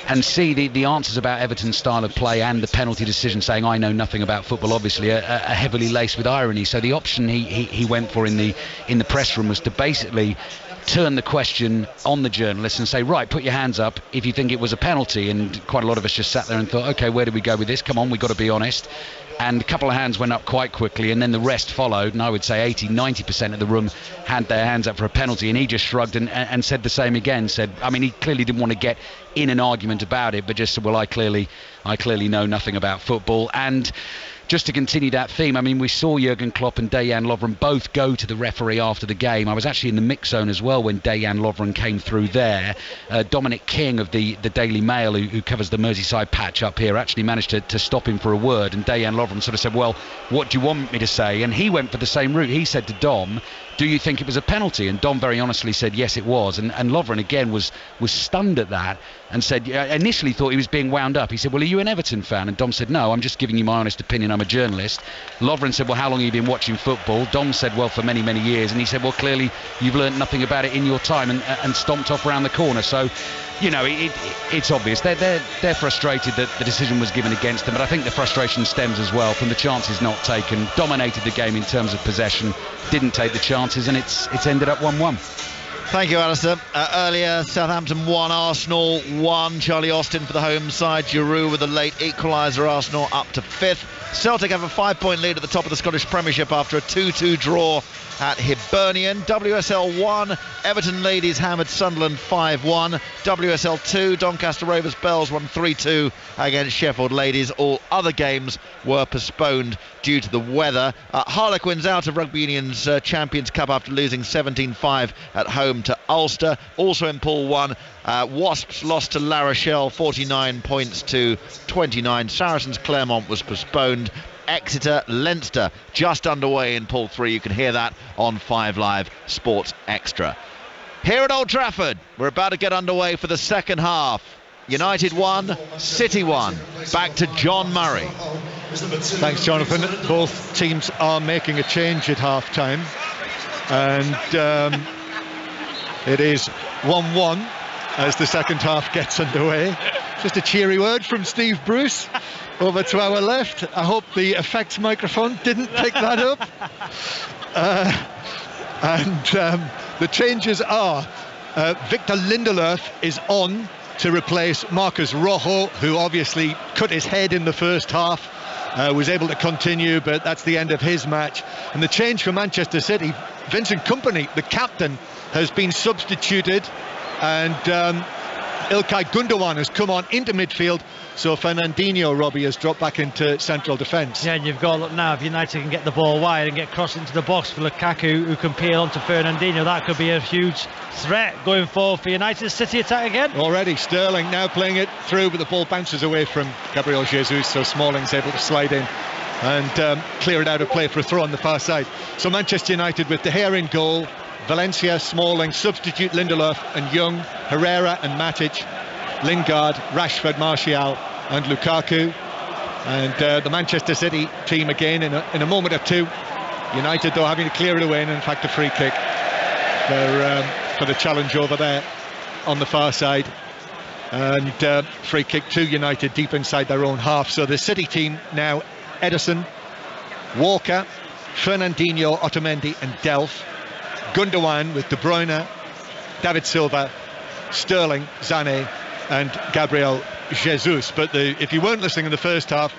And C, the answers about Everton's style of play and the penalty decision, saying I know nothing about football, obviously are heavily laced with irony. So the option he went for in the press room was to basically turn the question on the journalists and say, right, put your hands up if you think it was a penalty. And quite a lot of us just sat there and thought, OK, where do we go with this? Come on, we've got to be honest. And a couple of hands went up quite quickly, and then the rest followed, and I would say 80-90% of the room had their hands up for a penalty, and he just shrugged and said the same again. I mean, he clearly didn't want to get in an argument about it, but just said, well, I clearly know nothing about football. And just to continue that theme, I mean, we saw Jurgen Klopp and Dejan Lovren both go to the referee after the game. I was actually in the mix zone as well when Dejan Lovren came through there. Dominic King of the Daily Mail, who covers the Merseyside patch up here, actually managed to stop him for a word, and Dejan Lovren sort of said, well, what do you want me to say? And he went for the same route. He said to Dom, do you think it was a penalty? And Dom very honestly said, yes, it was. And Lovren again was stunned at that and said, initially thought he was being wound up. He said, well, are you an Everton fan? And Dom said, no, I'm just giving you my honest opinion. I'm a journalist. Lovren said, well, how long have you been watching football? Dom said, well, for many, many years. And he said, well, clearly you've learned nothing about it in your time, and stomped off around the corner. So, you know, it's obvious. They're frustrated that the decision was given against them, but I think the frustration stems as well from the chances not taken. Dominated the game in terms of possession, didn't take the chances, and it's ended up 1-1. Thank you, Alistair. Earlier, Southampton 1, Arsenal 1. Charlie Austin for the home side. Giroud with a late equaliser. Arsenal up to 5th. Celtic have a 5-point lead at the top of the Scottish Premiership after a 2-2 draw at Hibernian. WSL 1, Everton Ladies hammered Sunderland 5-1. WSL 2, Doncaster Rovers Bells won 3-2 against Sheffield Ladies. All other games were postponed due to the weather. Harlequins out of Rugby Union's Champions Cup after losing 17-5 at home to Ulster. Also in Pool 1, Wasps lost to La Rochelle 49 points to 29. Saracens Clermont was postponed. Exeter Leinster just underway in Pool 3. You can hear that on 5 Live Sports Extra. Here at Old Trafford, we're about to get underway for the second half. United 1, City 1. Back to John Murray. Thanks, Jonathan. Both teams are making a change at half-time, and it is 1-1 as the second half gets underway. Just a cheery word from Steve Bruce over to our left. I hope the effects microphone didn't pick that up. The changes are Victor Lindelöf is on to replace Marcus Rojo, who obviously cut his head in the first half. Was able to continue, but that's the end of his match. And the change for Manchester City, Vincent Kompany, the captain, has been substituted, and Ilkay Gundogan has come on into midfield, so Fernandinho, Robbie, has dropped back into central defence. Yeah, and you've got to look now, if United can get the ball wide and get crossed into the box for Lukaku, who can peel onto Fernandinho, that could be a huge threat going forward for United. City attack again. Already Sterling now playing it through, but the ball bounces away from Gabriel Jesus, so Smalling's able to slide in and clear it out of play for a throw on the far side. So Manchester United with De Gea in goal, Valencia, Smalling, substitute Lindelöf and Young, Herrera and Matic, Lingard, Rashford, Martial and Lukaku. And the Manchester City team again in a moment or two. United though having to clear it away, and in fact a free kick for the challenge over there on the far side, and free kick to United deep inside their own half. So the City team now: Ederson, Walker, Fernandinho, Otamendi and Delph, Gundogan with De Bruyne, David Silva, Sterling, Sané and Gabriel Jesus. But if you weren't listening in the first half,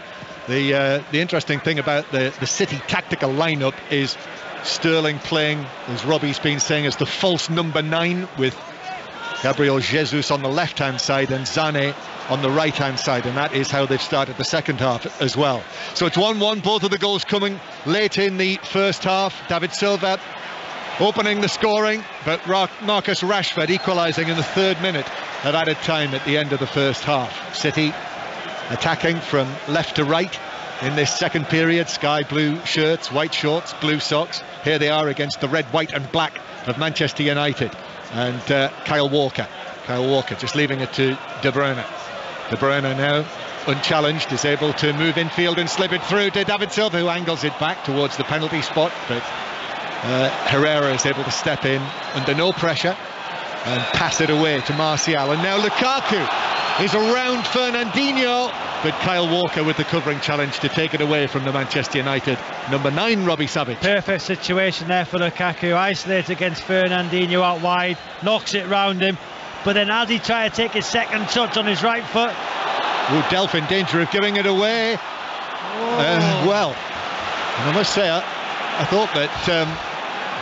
the interesting thing about the City tactical lineup is Sterling playing, as Robbie's been saying, as the false number 9, with Gabriel Jesus on the left-hand side and Sané on the right-hand side, and that is how they've started the second half as well. So it's 1-1, both of the goals coming late in the first half. David Silva opening the scoring, but Marcus Rashford equalising in the 3rd minute of added time at the end of the first half. City attacking from left to right in this second period. Sky blue shirts, white shorts, blue socks. Here they are against the red, white and black of Manchester United. And Kyle Walker just leaving it to De Bruyne. De Bruyne now unchallenged is able to move infield and slip it through to David Silva, who angles it back towards the penalty spot, but Herrera is able to step in under no pressure and pass it away to Martial. And now Lukaku is around Fernandinho, but Kyle Walker with the covering challenge to take it away from the Manchester United number 9, Robbie Savage. Perfect situation there for Lukaku, isolated against Fernandinho out wide, knocks it round him, but then as he tried to take his second touch on his right foot, Delph in danger of giving it away. Well, and I must say I thought that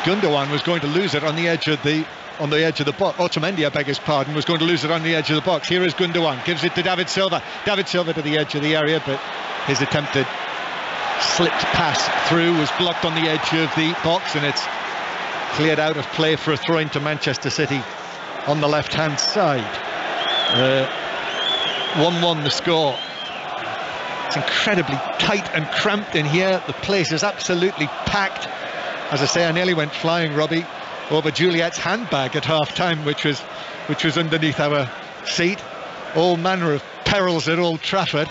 Gundogan was going to lose it on the edge of the box. Otamendi, I beg his pardon, was going to lose it on the edge of the box. Here is Gundogan, gives it to David Silva. David Silva to the edge of the area, but his attempted slipped pass through was blocked on the edge of the box, and it's cleared out of play for a throw into Manchester City on the left-hand side. 1-1 the score. It's incredibly tight and cramped in here. The place is absolutely packed. As I say, I nearly went flying, Robbie, over Juliet's handbag at half-time, which was underneath our seat. All manner of perils at Old Trafford.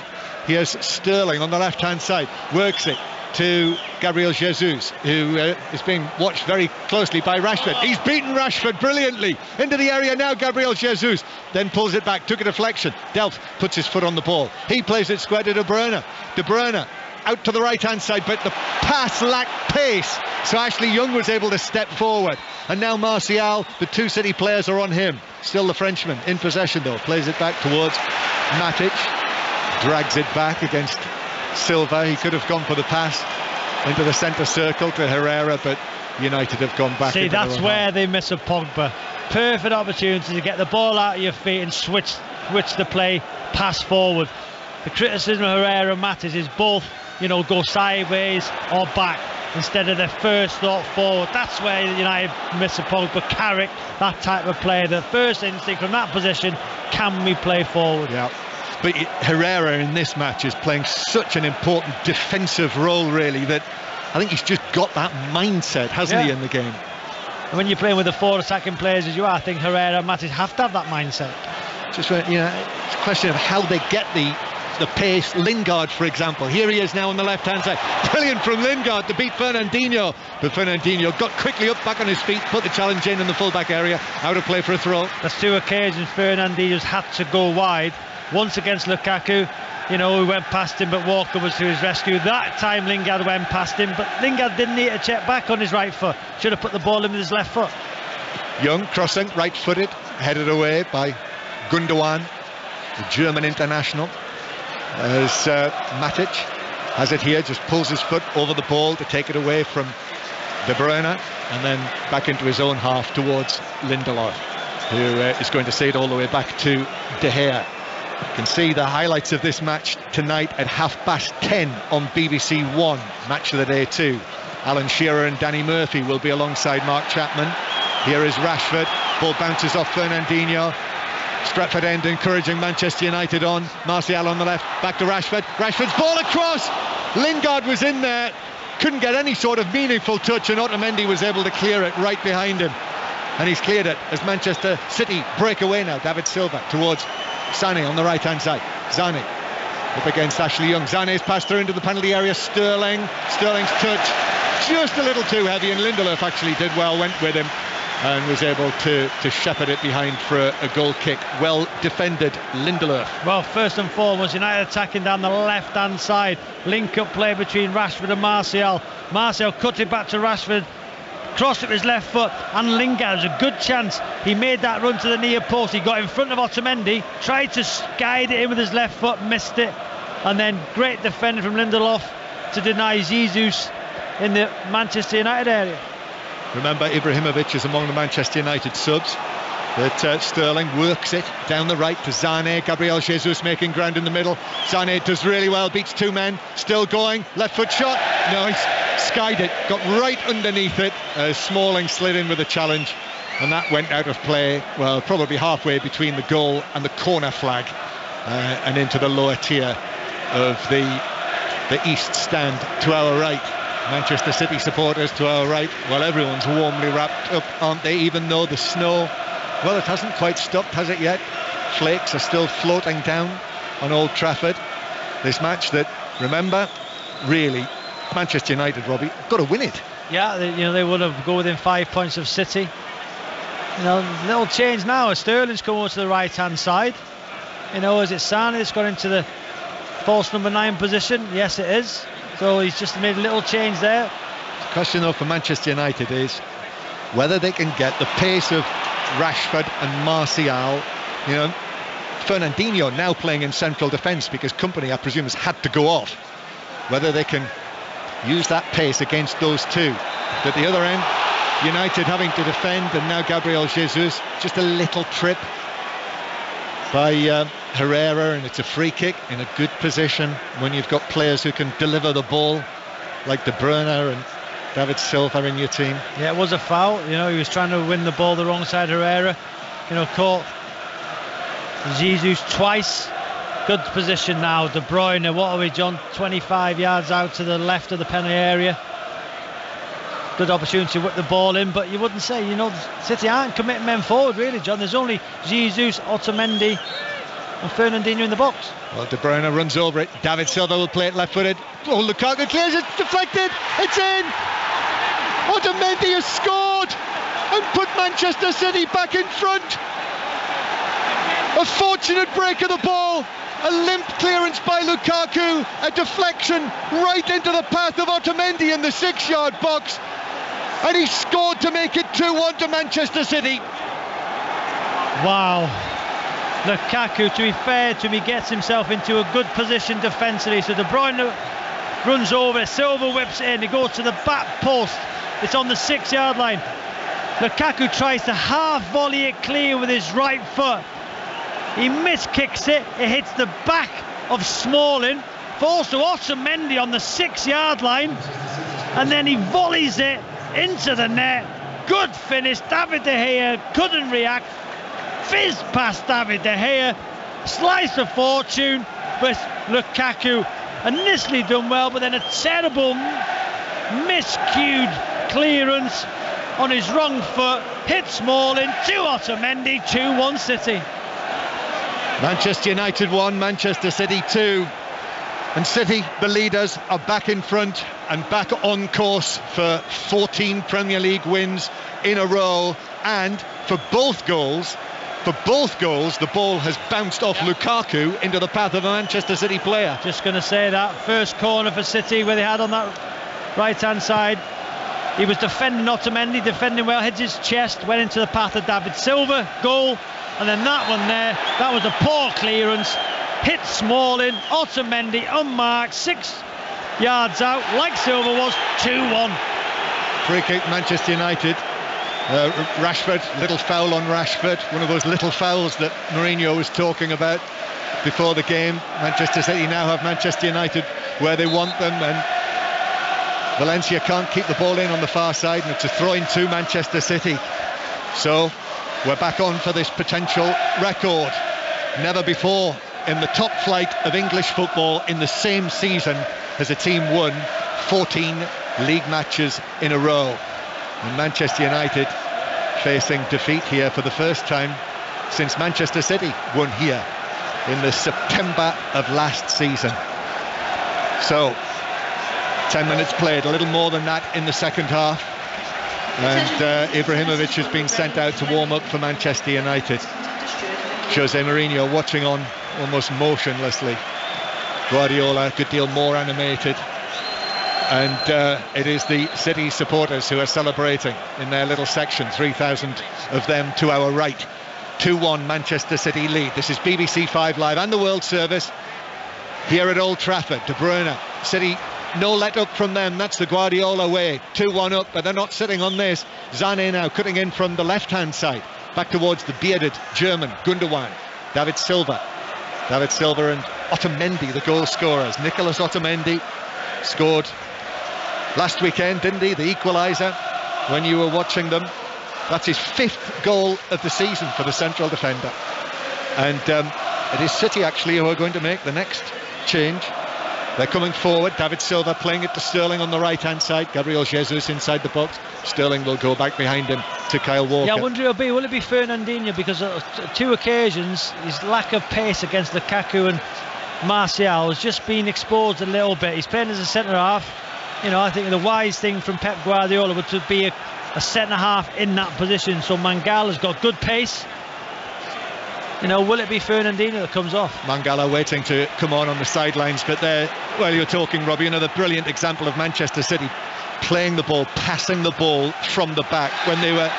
Here's Sterling on the left-hand side, works it to Gabriel Jesus, who is being watched very closely by Rashford. He's beaten Rashford brilliantly into the area now. Gabriel Jesus then pulls it back, took a deflection. Delph puts his foot on the ball. He plays it square to De Bruyne. De Bruyne out to the right-hand side, but the pass lacked pace, so Ashley Young was able to step forward. And now Martial, the 2 City players are on him. Still the Frenchman in possession though, plays it back towards Matic, drags it back against Silva. He could have gone for the pass into the centre circle to Herrera, but United have gone back. See, that's where they miss a Pogba. Perfect opportunity to get the ball out of your feet and switch the play, pass forward. The criticism of Herrera and Matic is both, go sideways or back instead of their first thought forward. That's where United miss a Pogba. Carrick, that type of player, the first instinct from that position, can we play forward? Yeah. But Herrera in this match is playing such an important defensive role, really, that I think he's just got that mindset, hasn't he, in the game? And when you're playing with the 4 attacking players as you are, I think Herrera and Matic have to have that mindset. Just it's a question of how they get the pace. Lingard, for example, here he is now on the left-hand side. Brilliant from Lingard to beat Fernandinho, but Fernandinho got quickly up back on his feet, put the challenge in the full-back area, out of play for a throw. There's 2 occasions Fernandinho's had to go wide. Once against Lukaku, who went past him, but Walker was to his rescue. That time Lingard went past him, but Lingard didn't need to check back on his right foot. Should have put the ball in with his left foot. Young crossing, right-footed, headed away by Gundogan, the German international. As Matic has it here, just pulls his foot over the ball to take it away from De Bruyne, and then back into his own half towards Lindelof, who is going to see it all the way back to De Gea. You can see the highlights of this match tonight at 10:30 on BBC One, Match of the Day 2. Alan Shearer and Danny Murphy will be alongside Mark Chapman. Here is Rashford, ball bounces off Fernandinho. Stretford End encouraging Manchester United on. Martial on the left, back to Rashford. Rashford's ball across. Lingard was in there, couldn't get any sort of meaningful touch, and Otamendi was able to clear it right behind him. And he's cleared it as Manchester City break away now. David Silva towards Sané on the right-hand side. Sané up against Ashley Young. Sané's passed through into the penalty area. Sterling's touch just a little too heavy, and Lindelof actually did well, went with him and was able to shepherd it behind for a goal kick. Well defended, Lindelof. Well, first and foremost, United attacking down the left-hand side. Link-up play between Rashford and Martial. Martial cut it back to Rashford, crossed it with his left foot, and Lingard has a good chance. He made that run to the near post. He got in front of Otamendi, tried to guide it in with his left foot, missed it, and then great defending from Lindelof to deny Jesus in the Manchester United area. Remember, Ibrahimovic is among the Manchester United subs. But Sterling works it down the right to Sané. Gabriel Jesus making ground in the middle. Sané does really well, beats two men, still going, left foot shot, nice, skied it, got right underneath it. Smalling slid in with a challenge, and that went out of play, well, probably halfway between the goal and the corner flag, and into the lower tier of the east stand to our right. Manchester City supporters to our right. Well, everyone's warmly wrapped up, aren't they? Even though the snow, well, it hasn't quite stopped, has it yet? Flakes are still floating down on Old Trafford. This match that, remember, really, Manchester United, Robbie, got to win it. Yeah, they would have go within 5 points of City. Little change now. Sterling's come over to the right-hand side. Is it Sané that's got into the false number 9 position? Yes, it is. So he's just made a little change there. The question, though, for Manchester United is whether they can get the pace of Rashford and Martial. Fernandinho now playing in central defence because Kompany, I presume, has had to go off. Whether they can use that pace against those two. At the other end, United having to defend, and now Gabriel Jesus, just a little trip by Herrera, and it's a free kick in a good position when you've got players who can deliver the ball like De Bruyne and David Silva in your team. Yeah, it was a foul. He was trying to win the ball the wrong side. Herrera, caught Jesus twice. Good position now. De Bruyne, what are we, John? 25 yards out to the left of the penalty area. Good opportunity to whip the ball in, but you wouldn't say, City aren't committing men forward, really, John. There's only Jesus, Otamendi and Fernandinho in the box. Well, De Bruyne runs over it. David Silva will play it left-footed. Oh, Lukaku clears it, deflected, it's in! Otamendi has scored and put Manchester City back in front. A fortunate break of the ball, a limp clearance by Lukaku, a deflection right into the path of Otamendi in the 6-yard box, and he scored to make it 2-1 to Manchester City. Wow. Lukaku, to be fair to him, he gets himself into a good position defensively. So De Bruyne runs over, Silva whips it in, he goes to the back post. It's on the 6-yard line. Lukaku tries to half volley it clear with his right foot. He miskicks it, it hits the back of Smalling, falls to Otamendi on the 6-yard line, and then he volleys it into the net. Good finish. David De Gea couldn't react. Fizz past David De Gea. Slice of fortune for Lukaku. Initially done well, but then a terrible miscued clearance on his wrong foot. Hit Smalling to Otamendi. 2-1 City. Manchester United 1, Manchester City 2. And City, the leaders, are back in front and back on course for 14 Premier League wins in a row. And for both goals, the ball has bounced off Lukaku into the path of a Manchester City player. Just going to say that. First corner for City where they had on that right-hand side. He was defending Otamendi, defending well, hits his chest, went into the path of David Silva, goal. And then that one there, that was a poor clearance. Hit Smalling, Otamendi unmarked, 6 yards out, like Silva was, 2-1. Free kick, Manchester United. Rashford, little foul on Rashford, one of those little fouls that Mourinho was talking about before the game. Manchester City now have Manchester United where they want them, and Valencia can't keep the ball in on the far side, and it's a throw-in to Manchester City. So we're back on for this potential record. Never before in the top flight of English football in the same season has a team won 14 league matches in a row. And Manchester United facing defeat here for the first time since Manchester City won here in the September of last season. So 10 minutes played, a little more than that in the second half, and Ibrahimovic has been sent out to warm up for Manchester United. Jose Mourinho watching on almost motionlessly. Guardiola a good deal more animated, and it is the City supporters who are celebrating in their little section, 3,000 of them to our right. 2-1 Manchester City lead. This is BBC 5 Live and the World Service here at Old Trafford. De Bruyne, City, no let up from them. That's the Guardiola way. 2-1 up, but they're not sitting on this. Sané now cutting in from the left-hand side, back towards the bearded German Gundogan. David Silva and Otamendi, the goal scorers. Nicolas Otamendi scored last weekend, didn't he? The equaliser when you were watching them. That's his 5th goal of the season for the central defender. And it is City actually who are going to make the next change. They're coming forward. David Silva playing it to Sterling on the right-hand side. Gabriel Jesus inside the box. Sterling will go back behind him to Kyle Walker. Yeah, I wonder will it be Fernandinho, because on 2 occasions his lack of pace against Lukaku and Martial has just been exposed a little bit. He's playing as a centre-half. You know, I think the wise thing from Pep Guardiola would to be a centre-half in that position. So Mangala's got good pace. You know, will it be Fernandinho that comes off? Mangala waiting to come on the sidelines, but there, well, you're talking, Robbie, another brilliant example of Manchester City playing the ball, passing the ball from the back when they were,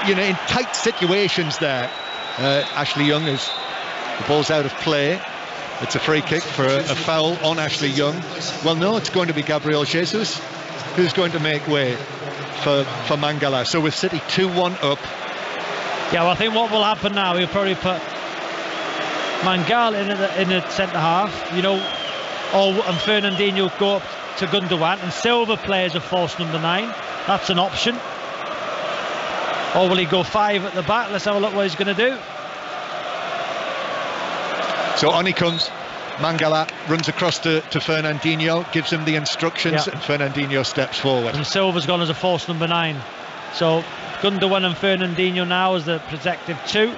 you know, in tight situations there. Ashley Young the ball's out of play. It's a free kick for a foul on Ashley Young. Well, no, it's going to be Gabriel Jesus who's going to make way for Mangala. So with City 2-1 up. Yeah, well, I think what will happen now, he'll probably put Mangala in the centre half, you know, and Fernandinho go up to Gundogan, and Silva plays a false number 9. That's an option. Or will he go 5 at the back? Let's have a look what he's going to do. So on he comes. Mangala runs across to Fernandinho, gives him the instructions, and Fernandinho steps forward. And Silva's gone as a false number 9. So Gundogan and Fernandinho now as the protective 2.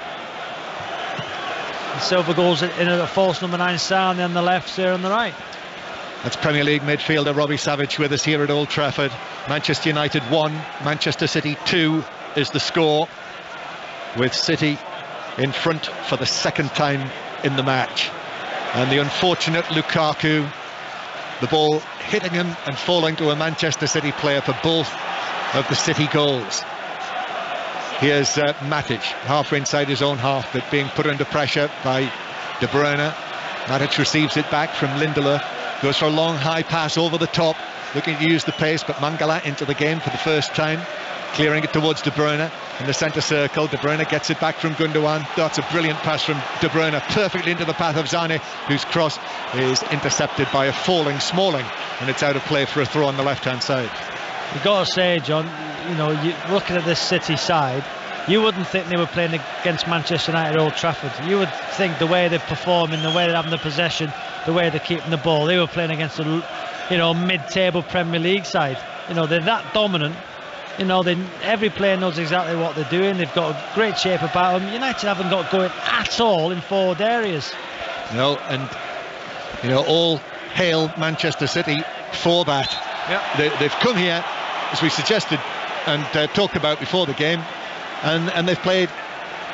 And Silva goes in at a false number 9, Sané on the left, Sarr on the right. That's Premier League midfielder Robbie Savage with us here at Old Trafford. Manchester United 1, Manchester City 2 is the score, with City in front for the 2nd time in the match. And the unfortunate Lukaku, the ball hitting him and falling to a Manchester City player for both of the City goals. Here's Matic, halfway inside his own half, but being put under pressure by De Bruyne. Matic receives it back from Lindelof, goes for a long high pass over the top, looking to use the pace, but Mangala into the game for the first time, clearing it towards De Bruyne in the centre circle. De Bruyne gets it back from Gundogan. That's a brilliant pass from De Bruyne, perfectly into the path of Sané, whose cross is intercepted by a falling Smalling, and it's out of play for a throw on the left-hand side. You've got to say, John, you know, looking at this City side, you wouldn't think they were playing against Manchester United at Old Trafford. You would think the way they're performing, the way they're having the possession, the way they're keeping the ball, they were playing against a, you know, mid-table Premier League side. You know, they're that dominant. You know, every player knows exactly what they're doing. They've got a great shape about them. United haven't got going at all in forward areas. No, and, you know, all hail Manchester City for that. Yeah. They've come here, as we suggested and talked about before the game, and they've played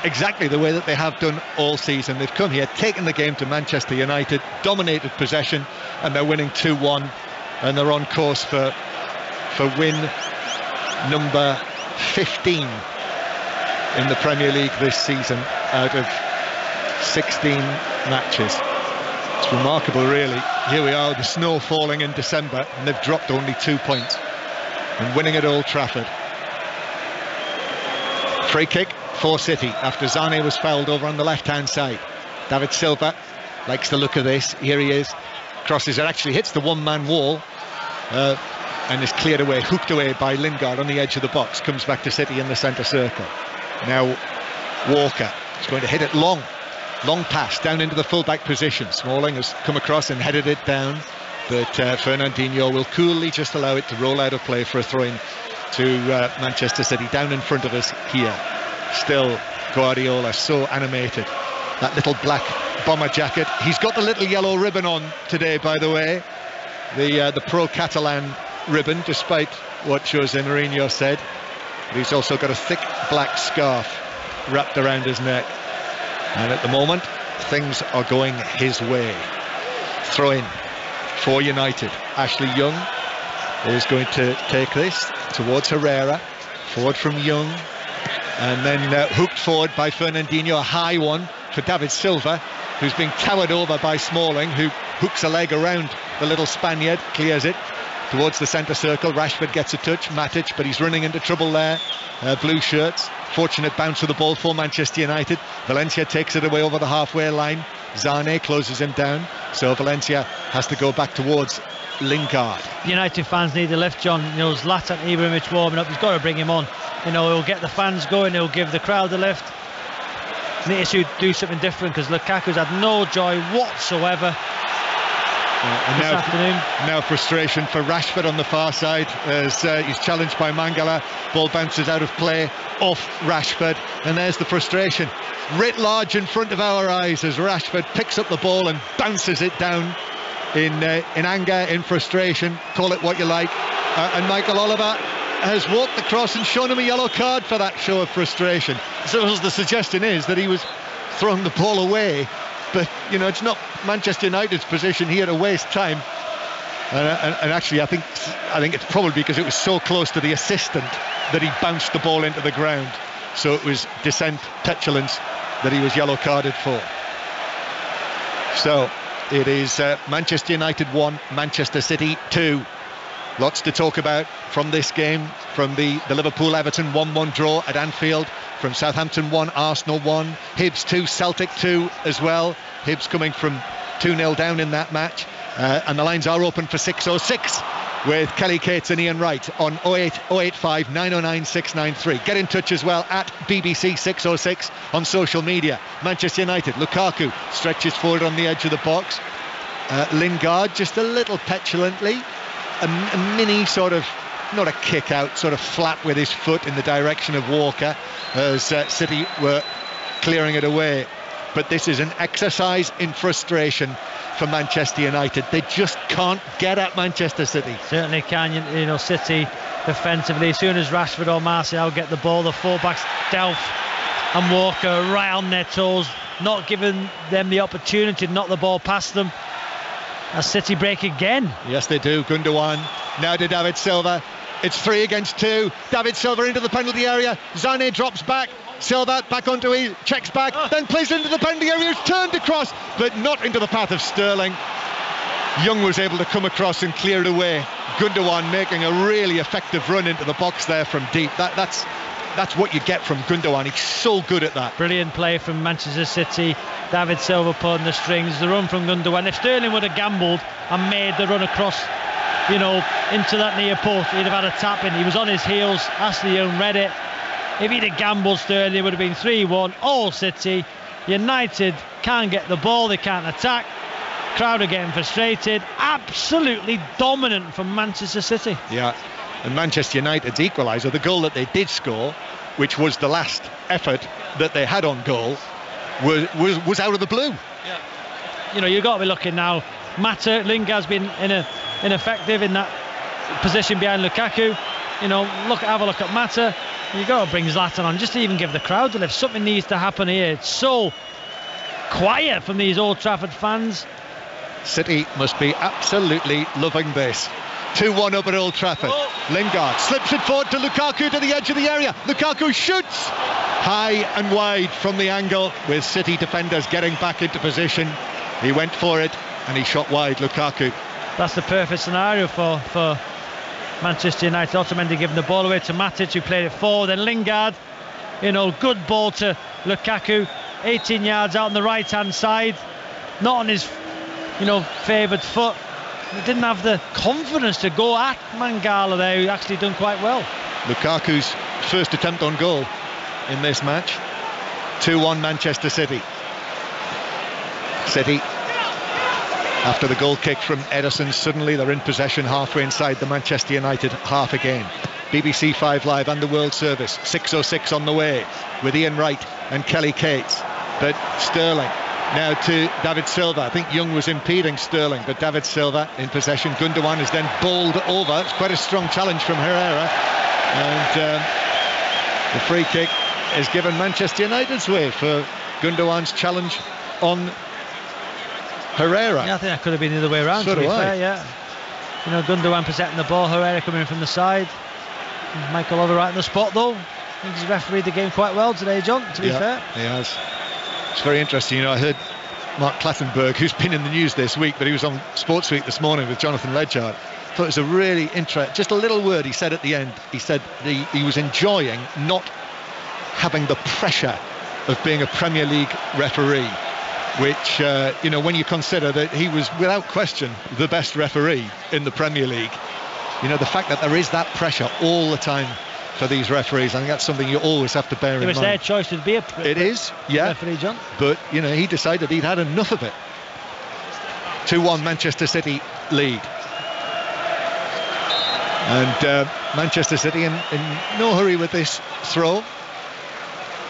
exactly the way that they have done all season. They've come here, taken the game to Manchester United, dominated possession, and they're winning 2-1, and they're on course for win number 15 in the Premier League this season out of 16 matches. It's remarkable, really. Here we are, the snow falling in December, and they've dropped only 2 points and winning at Old Trafford. Free kick for City after Sané was fouled over on the left-hand side. David Silva likes the look of this. Here he is, crosses it, actually hits the one-man wall and is cleared away, hooked away by Lingard on the edge of the box. Comes back to City in the centre circle. Now Walker is going to hit it long pass down into the full-back position. Smalling has come across and headed it down, but Fernandinho will coolly just allow it to roll out of play for a throw-in to Manchester City. Down in front of us here, still Guardiola, so animated. That little black bomber jacket. He's got the little yellow ribbon on today, by the way, the Pro Catalan ribbon, despite what Jose Mourinho said. But he's also got a thick black scarf wrapped around his neck. And at the moment, things are going his way. Throw in for United. Ashley Young is going to take this towards Herrera. Forward from Young. And then hooked forward by Fernandinho. A high one for David Silva, who's being towered over by Smalling, who hooks a leg around the little Spaniard, clears it towards the centre circle. Rashford gets a touch, Matic, but he's running into trouble there. Blue shirts. Fortunate bounce of the ball for Manchester United. Valencia takes it away over the halfway line. Zane closes him down, so Valencia has to go back towards Lingard. United fans need a lift, John. You know, Zlatan Ibrahimovic warming up. He's got to bring him on. You know, he'll get the fans going. He'll give the crowd a lift. Need to do something different, because Lukaku's had no joy whatsoever this afternoon. Now frustration for Rashford on the far side as he's challenged by Mangala. Ball bounces out of play off Rashford, and there's the frustration writ large in front of our eyes as Rashford picks up the ball and bounces it down in anger, in frustration, call it what you like. And Michael Oliver has walked across and shown him a yellow card for that show of frustration. So the suggestion is that he was throwing the ball away, but you know, it's not Manchester United's position here to waste time. And actually I think it's probably because it was so close to the assistant that he bounced the ball into the ground. So it was dissent, petulance that he was yellow carded for. So it is Manchester United 1, Manchester City 2. Lots to talk about from this game, from the Liverpool-Everton 1-1 draw at Anfield, from Southampton 1, Arsenal 1, Hibs 2, Celtic 2 as well. Hibs coming from 2-0 down in that match. And the lines are open for 606 with Kelly Cates and Ian Wright on 08085 909 693. Get in touch as well at BBC 606 on social media. Manchester United, Lukaku stretches forward on the edge of the box. Lingard just a little petulantly, a mini sort of, not a kick out, sort of flap with his foot in the direction of Walker as City were clearing it away. But this is an exercise in frustration for Manchester United. They just can't get at Manchester City. Certainly can. You know, City defensively, as soon as Rashford or Martial get the ball, the fullbacks Delph and Walker right on their toes, not giving them the opportunity to knock the ball past them. As City break again. Yes, they do. Gundogan now to David Silva. It's 3 against 2. David Silva into the penalty area. Zane drops back. Silva back onto his, checks back, then plays into the penalty area. He's turned across, but not into the path of Sterling. Young was able to come across and clear it away. Gundogan making a really effective run into the box there from deep. That's what you get from Gundogan. He's so good at that. Brilliant play from Manchester City. David Silva pulling the strings. The run from Gundogan. If Sterling would have gambled and made the run across, you know, into that near post, he'd have had a tap in. He was on his heels. Ashley Young read it. If he'd have gambled, Sterling, it would have been 3-1. All City. United can't get the ball. They can't attack. Crowd are getting frustrated. Absolutely dominant from Manchester City. Yeah. And Manchester United's equaliser, the goal that they did score, which was the last effort that they had on goal, was out of the blue. Yeah. You know, you've got to be looking now. Mata, Lingard's been ineffective in that position behind Lukaku. You know, have a look at Mata. You've got to bring Zlatan on, just to even give the crowd a lift. Something needs to happen here. It's so quiet from these Old Trafford fans. City must be absolutely loving this. 2-1 up at Old Trafford. Lingard slips it forward to Lukaku to the edge of the area. Lukaku shoots high and wide from the angle, with City defenders getting back into position. He went for it and he shot wide, Lukaku. That's the perfect scenario for Manchester United. Otamendi giving the ball away to Matic, who played it forward. Then Lingard, you know, good ball to Lukaku, 18 yards out on the right hand side, not on his, you know, favoured foot. He didn't have the confidence to go at Mangala there, who actually done quite well. Lukaku's first attempt on goal in this match. 2-1 Manchester City. City, after the goal kick from Ederson, suddenly they're in possession halfway inside the Manchester United half again. BBC 5 Live and the World Service, 6:06 on the way with Ian Wright and Kelly Cates. But Sterling now to David Silva. I think Young was impeding Sterling, but David Silva in possession. Gundogan is then bowled over. It's quite a strong challenge from Herrera, and the free kick is given Manchester United's way for Gundogan's challenge on Herrera. Yeah, I think that could have been the other way around. So to be do I. fair, yeah. You know, Gundogan protecting the ball, Herrera coming in from the side. Michael Oliver right in the spot though. I think he's refereed the game quite well today, John, to be fair. He has. It's very interesting. You know, I heard Mark Clattenburg, who's been in the news this week, but he was on Sports Week this morning with Jonathan Ledgard. Thought it was a really interesting, just a little word he said at the end. He said he was enjoying not having the pressure of being a Premier League referee, which, you know, when you consider that he was without question the best referee in the Premier League, you know, the fact that there is that pressure all the time for these referees, I think that's something you always have to bear in mind. It was their choice to be a referee, John. But, you know, he decided he'd had enough of it. 2-1 Manchester City lead. And Manchester City in no hurry with this throw.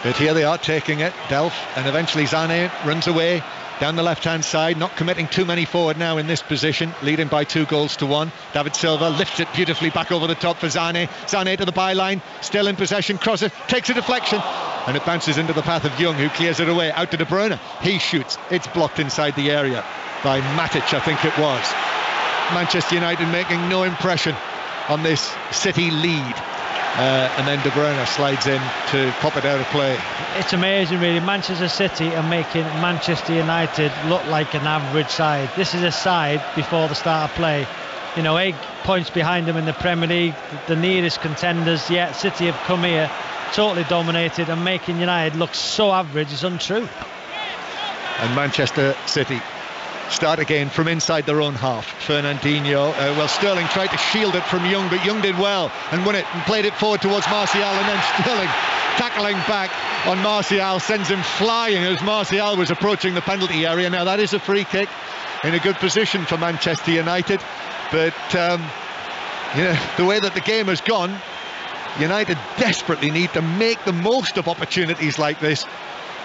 But here they are taking it. Delph, and eventually Zane runs away down the left-hand side, not committing too many forward now in this position, leading by 2-1. David Silva lifts it beautifully back over the top for Zane. Zane to the byline, still in possession, crosses, takes a deflection, and it bounces into the path of Young, who clears it away, out to De Bruyne. He shoots, it's blocked inside the area by Matic, I think it was. Manchester United making no impression on this City lead. And then De Bruyne slides in to pop it out of play. It's amazing, really. Manchester City are making Manchester United look like an average side. This is a side before the start of play. You know, 8 points behind them in the Premier League, the nearest contenders. Yet City have come here, totally dominated, and making United look so average is untrue. And Manchester City start again from inside their own half. Fernandinho, well, Sterling tried to shield it from Young, but Young did well and won it and played it forward towards Martial, and then Sterling tackling back on Martial sends him flying as Martial was approaching the penalty area. Now that is a free kick in a good position for Manchester United, but you know, the way that the game has gone, United desperately need to make the most of opportunities like this,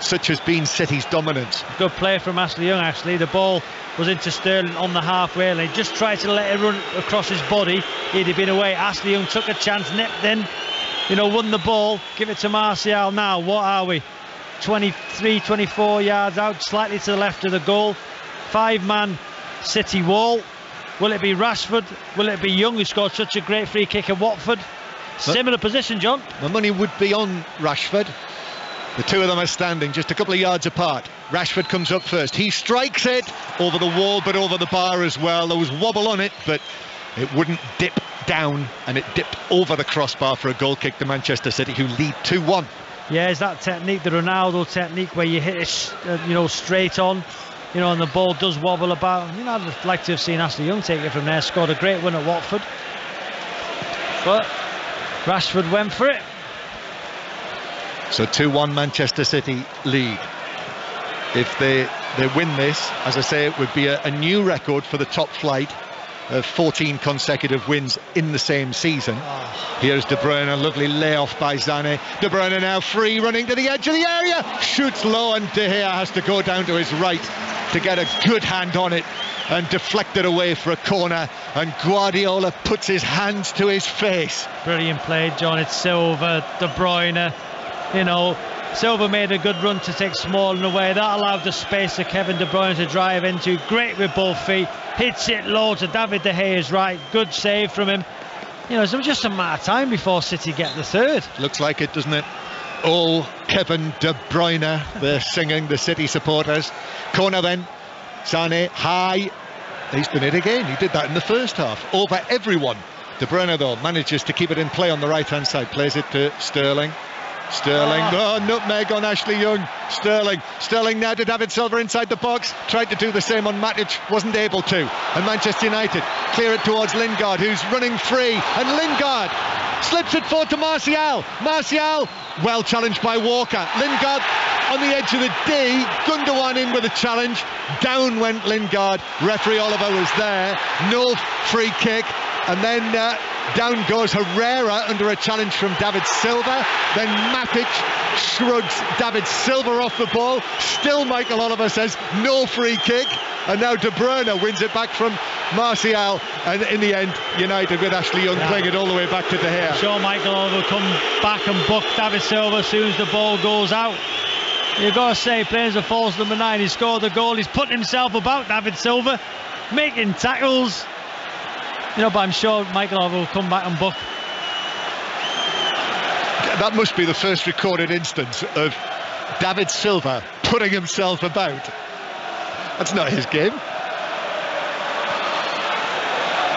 such has been City's dominance. Good play from Ashley Young, actually. The ball was into Sterling on the halfway lane. Just tried to let it run across his body. He'd have been away. Ashley Young took a chance, nipped in, you know, won the ball. Give it to Martial now. What are we? 23, 24 yards out, slightly to the left of the goal. 5-man City wall. Will it be Rashford? Will it be Young, who scored such a great free kick at Watford? Similar position, John. The money would be on Rashford. The two of them are standing just a couple of yards apart. Rashford comes up first. He strikes it over the wall, but over the bar as well. There was wobble on it, but it wouldn't dip down, and it dipped over the crossbar for a goal kick to Manchester City, who lead 2-1. Yeah, is that technique, the Ronaldo technique, where you hit it, you know, straight on, you know, and the ball does wobble about. You know, I'd like to have seen Ashley Young take it from there. Scored a great win at Watford, but Rashford went for it. So 2-1 Manchester City lead. If they win this, as I say, it would be a new record for the top flight of 14 consecutive wins in the same season. Here's De Bruyne, a lovely layoff by Zane. De Bruyne now free, running to the edge of the area, shoots low, and De Gea has to go down to his right to get a good hand on it and deflect it away for a corner, and Guardiola puts his hands to his face. Brilliant play, John. It's Silva, De Bruyne. You know, Silva made a good run to take Smalling away. That allowed the space for Kevin De Bruyne to drive into. Great with both feet. Hits it low to David De Gea's right. Good save from him. You know, it was just a matter of time before City get the third. Looks like it, doesn't it? Oh, Kevin De Bruyne, they're singing, the City supporters. Corner then. Sané, high. He's done it again. He did that in the first half. Over everyone. De Bruyne, though, manages to keep it in play on the right-hand side. Plays it to Sterling. Nutmeg on Ashley Young. Sterling now to David Silva inside the box, tried to do the same on Matic, wasn't able to, and Manchester United clear it towards Lingard, who's running free, and Lingard slips it forward to Martial, well challenged by Walker. Lingard on the edge of the D, Gundogan in with a challenge, down went Lingard. Referee Oliver was there, no free kick, and then Down goes Herrera under a challenge from David Silva. Then Matic shrugs David Silva off the ball. Still Michael Oliver says no free kick. And now De Bruyne wins it back from Martial. And in the end, United with Ashley Young playing it all the way back to De Gea. I'm sure Michael Oliver will come back and book David Silva as soon as the ball goes out. You've got to say, playing as a false number 9, he scored the goal. He's putting himself about David Silva, making tackles. But I'm sure Michael Oliver will come back and book. That must be the first recorded instance of David Silva putting himself about. That's not his game.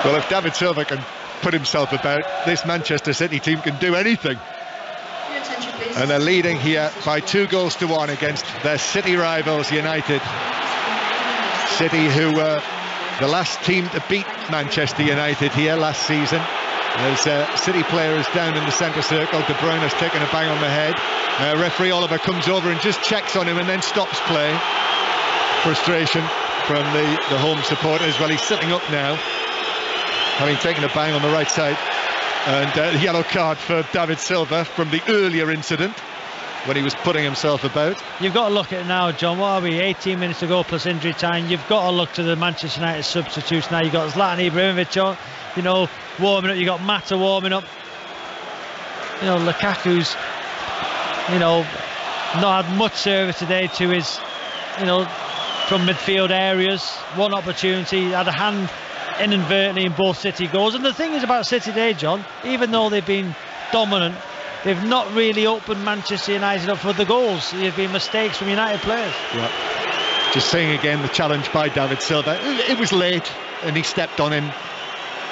Well, if David Silva can put himself about, this Manchester City team can do anything. And they're leading here by 2-1 against their City rivals, United. City, who were the last team to beat Manchester United here last season. As City player is down in the centre circle. De Bruyne has taken a bang on the head. Referee Oliver comes over and just checks on him and then stops play. Frustration from the home supporters. Well, he's sitting up now, having taken a bang on the right side. And a yellow card for David Silva from the earlier incident when he was putting himself about. You've got to look at it now, John. What are we, 18 minutes to go plus injury time? You've got to look to the Manchester United substitutes now. You've got Zlatan Ibrahimovic on, warming up. You've got Mata warming up. Lukaku's, not had much service today to his, from midfield areas. One opportunity, had a hand inadvertently in both City goals. And the thing is about City today, John, even though they've been dominant, they've not really opened Manchester United up for the goals. There have been mistakes from United players. Yeah. Just saying again, the challenge by David Silva. It was late and he stepped on him,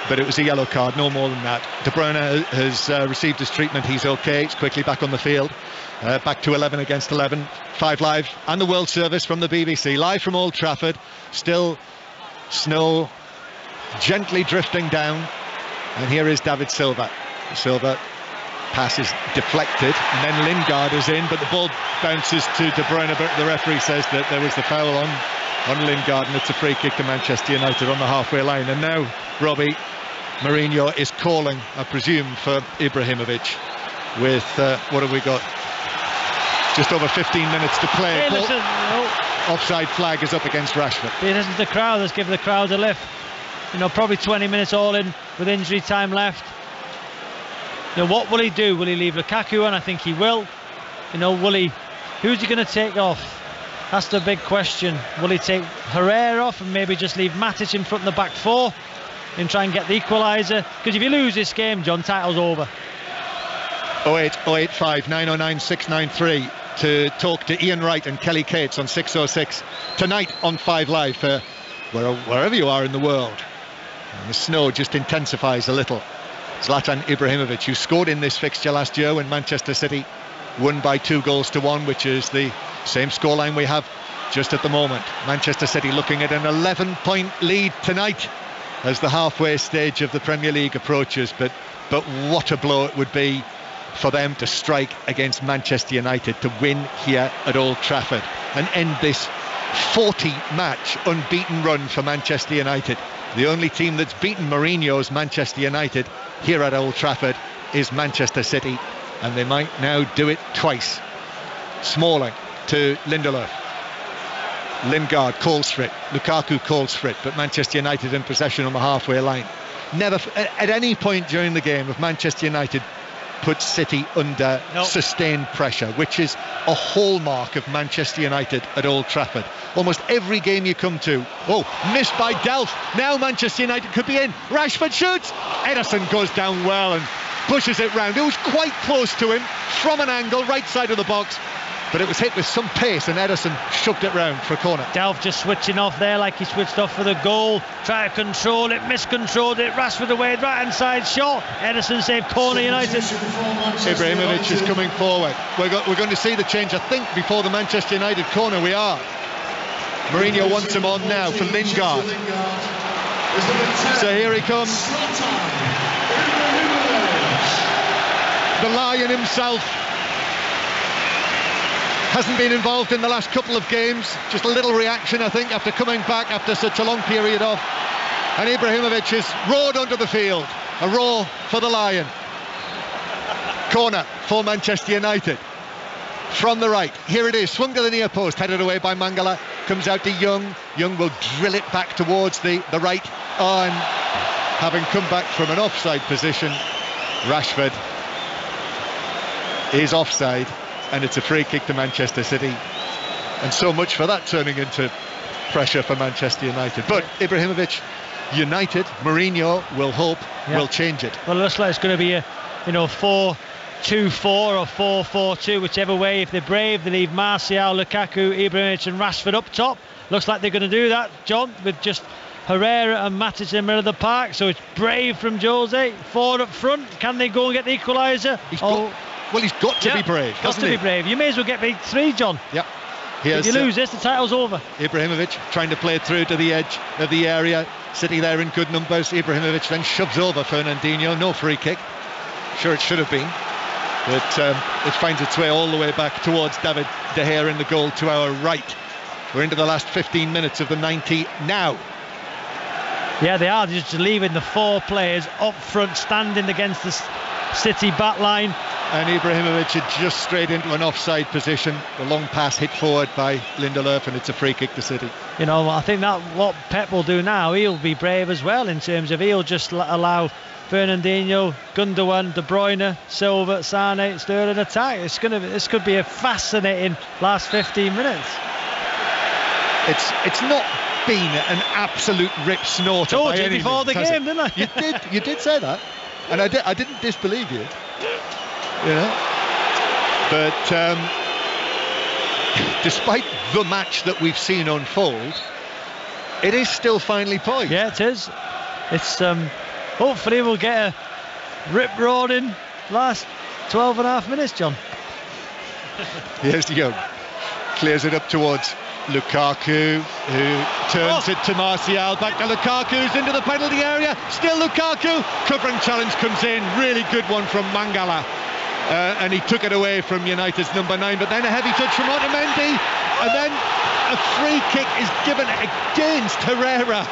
but it was a yellow card, no more than that. De Bruyne has received his treatment. He's okay. He's quickly back on the field. Back to 11 against 11. 5 Live and the World Service from the BBC. Live from Old Trafford. Still snow gently drifting down. And here is David Silva. Silva pass is deflected, and then Lingard is in, but the ball bounces to De Bruyne, but the referee says that there was the foul on Lingard, and it's a free kick to Manchester United on the halfway line. And now, Robbie, Mourinho is calling, I presume, for Ibrahimovic with, what have we got? Just over 15 minutes to play. Hey, listen, offside flag is up against Rashford. It isn't the crowd that's given the crowd a lift. Probably 20 minutes all in with injury time left. What will he do? Will he leave Lukaku on? I think he will. Who's he going to take off? That's the big question. Will he take Herrera off and maybe just leave Matic in front of the back four and try and get the equaliser? Because if you lose this game, John, title's over. 08085 909 693 to talk to Ian Wright and Kelly Cates on 606 tonight on 5 Live for wherever you are in the world. And the snow just intensifies a little. Zlatan Ibrahimovic, who scored in this fixture last year when Manchester City won by 2-1, which is the same scoreline we have just at the moment. Manchester City looking at an 11-point lead tonight as the halfway stage of the Premier League approaches, but what a blow it would be for them to strike against Manchester United, to win here at Old Trafford and end this 40-match unbeaten run for Manchester United. The only team that's beaten Mourinho's Manchester United here at Old Trafford is Manchester City, and they might now do it twice. Smalling to Lindelof. Lingard calls for it. Lukaku calls for it, but Manchester United in possession on the halfway line. Never at any point during the game have Manchester United put City under sustained pressure, which is a hallmark of Manchester United at Old Trafford. Almost every game you come to. Missed by Delph. Now Manchester United could be in. Rashford shoots. Ederson goes down well and pushes it round. It was quite close to him from an angle, right side of the box, but it was hit with some pace and Ederson shoved it round for a corner. Delph just switching off there like he switched off for the goal. Try to control it, miscontrolled it. Rashford away, right hand side shot. Ederson saved, corner United. Ibrahimovic is coming forward. We're going to see the change, I think, before the Manchester United corner. We are. Mourinho wants him on now for Lingard. So here he comes. The Lion himself. Hasn't been involved in the last couple of games. Just a little reaction, I think, after coming back after such a long period off. And Ibrahimovic is roared onto the field. A roar for the Lion. Corner for Manchester United. From the right, here it is, swung to the near post, headed away by Mangala, comes out to Young. Young will drill it back towards the right, and having come back from an offside position, Rashford is offside, and it's a free kick to Manchester City. And so much for that turning into pressure for Manchester United. But Ibrahimovic United, Mourinho will hope, will change it. Well, it looks like it's going to be a 4-2-4 or 4-4-2, whichever way. If they're brave, they leave Martial, Lukaku, Ibrahimovic and Rashford up top. Looks like they're going to do that, John, with just Herrera and Matic in the middle of the park. So it's brave from Jose. 4 up front. Can they go and get the equaliser? He's got to be brave. Got to be brave. You may as well get me 3, John. Yep. If you lose this, the title's over. Ibrahimovic trying to play it through to the edge of the area. City there in good numbers. Ibrahimovic then shoves over Fernandinho. No free kick. Sure, it should have been. But it finds its way all the way back towards David De Gea in the goal to our right. We're into the last 15 minutes of the 90 now. Yeah, they are just leaving the 4 players up front, standing against the City back line. And Ibrahimovic had just straight into an offside position. The long pass hit forward by Lindelof, and it's a free kick to City. I think that what Pep will do now, he'll be brave as well, in terms of he'll just allow Fernandinho, Gundogan, De Bruyne, Silva, Sane, Sterling attack. This could be a fascinating last 15 minutes. It's not been an absolute rip snorter. Told you before the game, didn't I? You did say that, and I didn't disbelieve you. But despite the match that we've seen unfold, it is still finely poised. Yeah, it is. It's hopefully we'll get a rip-roaring last 12 and a half minutes, John. Here's Young, clears it up towards Lukaku, who turns it to Martial, back to Lukaku, who's into the penalty area, still Lukaku, covering challenge comes in, really good one from Mangala. And he took it away from United's number 9, but then a heavy touch from Otamendi, and then a free kick is given against Herrera.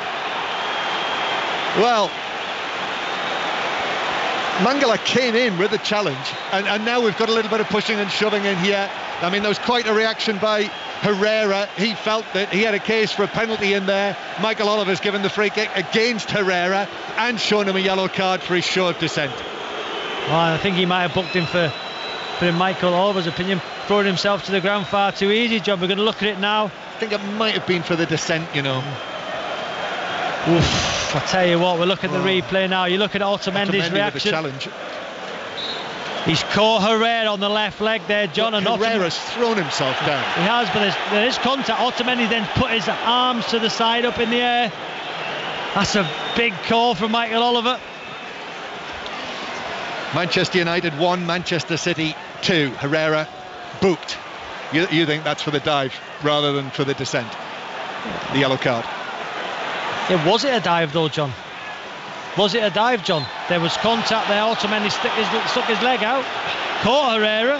Well, Mangala came in with the challenge, and now we've got a little bit of pushing and shoving in here. I mean, there was quite a reaction by Herrera. He felt that he had a case for a penalty in there. Michael Oliver's given the free kick against Herrera and shown him a yellow card for his show of dissent. Well, I think he might have booked him for in Michael Oliver's opinion, throwing himself to the ground far too easy, John. We're going to look at it now. I think it might have been for the dissent, Oof, I tell you what, we're looking at the replay now. You look at Otamendi's reaction. Challenge. He's caught Herrera on the left leg there, John. But and Herrera's thrown himself down. He has, but there is contact. Otamendi then put his arms to the side up in the air. That's a big call from Michael Oliver. Manchester United 1, Manchester City 2. Herrera booked. You think that's for the dive rather than for the descent? The yellow card. Yeah, was it a dive though, John? Was it a dive, John? There was contact there. Otamendi stuck his leg out. Caught Herrera.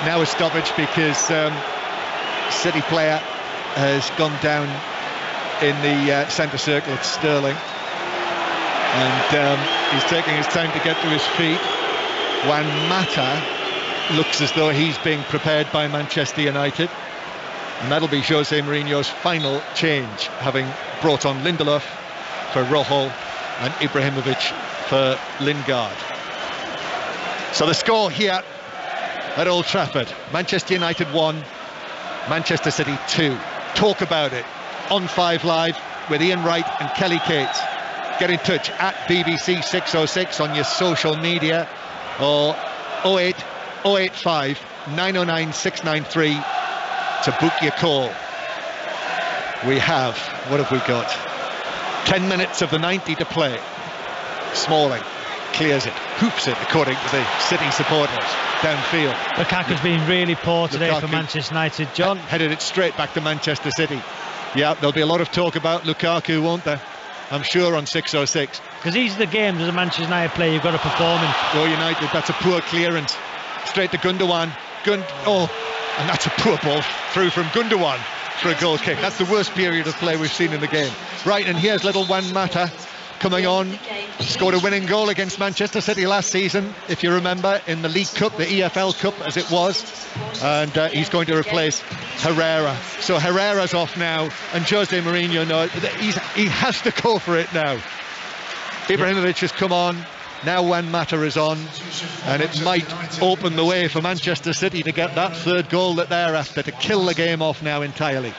Now a stoppage because City player has gone down in the centre circle. It's Sterling. And he's taking his time to get to his feet. Juan Mata looks as though he's being prepared by Manchester United. And that'll be Jose Mourinho's final change, having brought on Lindelof for Rojo and Ibrahimovic for Lingard. So the score here at Old Trafford: Manchester United 1, Manchester City 2. Talk about it on 5 Live with Ian Wright and Kelly Cates. Get in touch at BBC 606 on your social media, or 08085 909 693 to book your call. We have, what have we got? 10 minutes of the 90 to play. Smalling clears it, hoops it, according to the City supporters, downfield. Lukaku's been really poor today for Manchester United, John. Headed it straight back to Manchester City. Yeah, there'll be a lot of talk about Lukaku, won't there? I'm sure on 606. Because these are the games as a Manchester United player you've got to perform in. Go United, that's a poor clearance. Straight to Gundogan. And that's a poor ball through from Gundogan for a goal kick. That's the worst period of play we've seen in the game. Right, and here's little Juan Mata coming on, scored a winning goal against Manchester City last season, if you remember, in the League Cup, the EFL Cup as it was, and he's going to replace Herrera. So Herrera's off now, and Jose Mourinho knows he has to go for it now. Ibrahimovic has come on, now Juan Mata is on, and it might open the way for Manchester City to get that third goal that they're after, to kill the game off now entirely.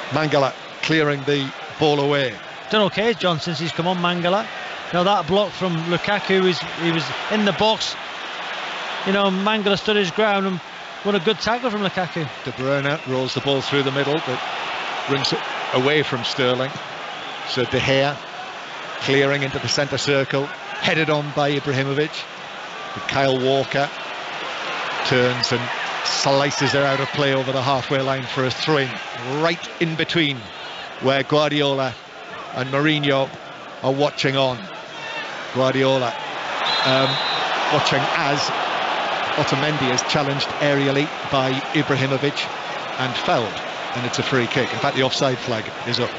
Mangala clearing the ball away. Done okay, John, since he's come on, Mangala. You know, that block from Lukaku, he was in the box. You know, Mangala stood his ground and won a good tackle from Lukaku. De Bruyne rolls the ball through the middle, but brings it away from Sterling. So De Gea clearing into the centre circle, headed on by Ibrahimovic. But Kyle Walker turns and slices her out of play over the halfway line for a throw-in, right in between where Guardiola and Mourinho are watching on. Guardiola watching as Otamendi is challenged aerially by Ibrahimovic and fouled, and it's a free kick. In fact, the offside flag is up.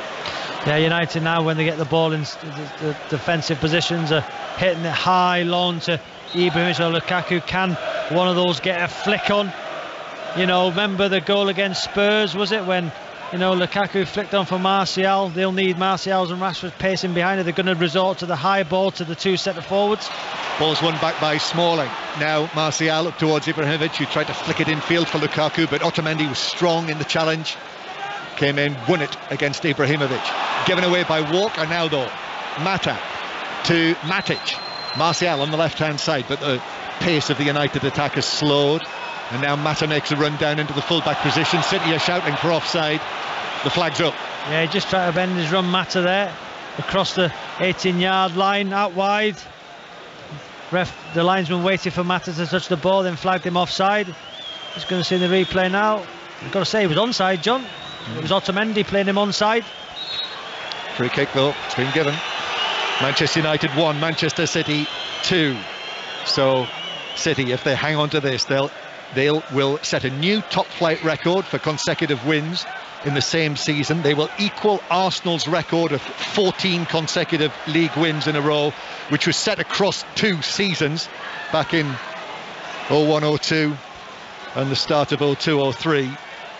Yeah, United now, when they get the ball in the defensive positions, are hitting it high, long to Ibrahimovic or Lukaku. Can one of those get a flick on? You know, remember the goal against Spurs, was it, when, you know, Lukaku flicked on for Martial? They'll need Martial's and Rashford pacing behind it. They're going to resort to the high ball to the two centre forwards. Ball's won back by Smalling. Now Martial up towards Ibrahimovic, who tried to flick it in field for Lukaku, but Otamendi was strong in the challenge. Came in, won it against Ibrahimovic. Given away by Walker now though. Mata to Matic. Martial on the left-hand side, but the pace of the United attack has slowed. And now Mata makes a run down into the full-back position. City are shouting for offside. The flag's up. Yeah, he just tried to bend his run, Mata there, across the 18-yard line, out wide. The linesman waited for Mata to touch the ball, then flagged him offside. Just going to see the replay now. I've got to say, he was onside, John. It was Otamendi playing him onside. Free kick though, it's been given. Manchester United 1, Manchester City 2. So City, if they hang on to this, they will set a new top-flight record for consecutive wins in the same season. They will equal Arsenal's record of 14 consecutive league wins in a row, which was set across 2 seasons back in 01-02 and the start of 02-03.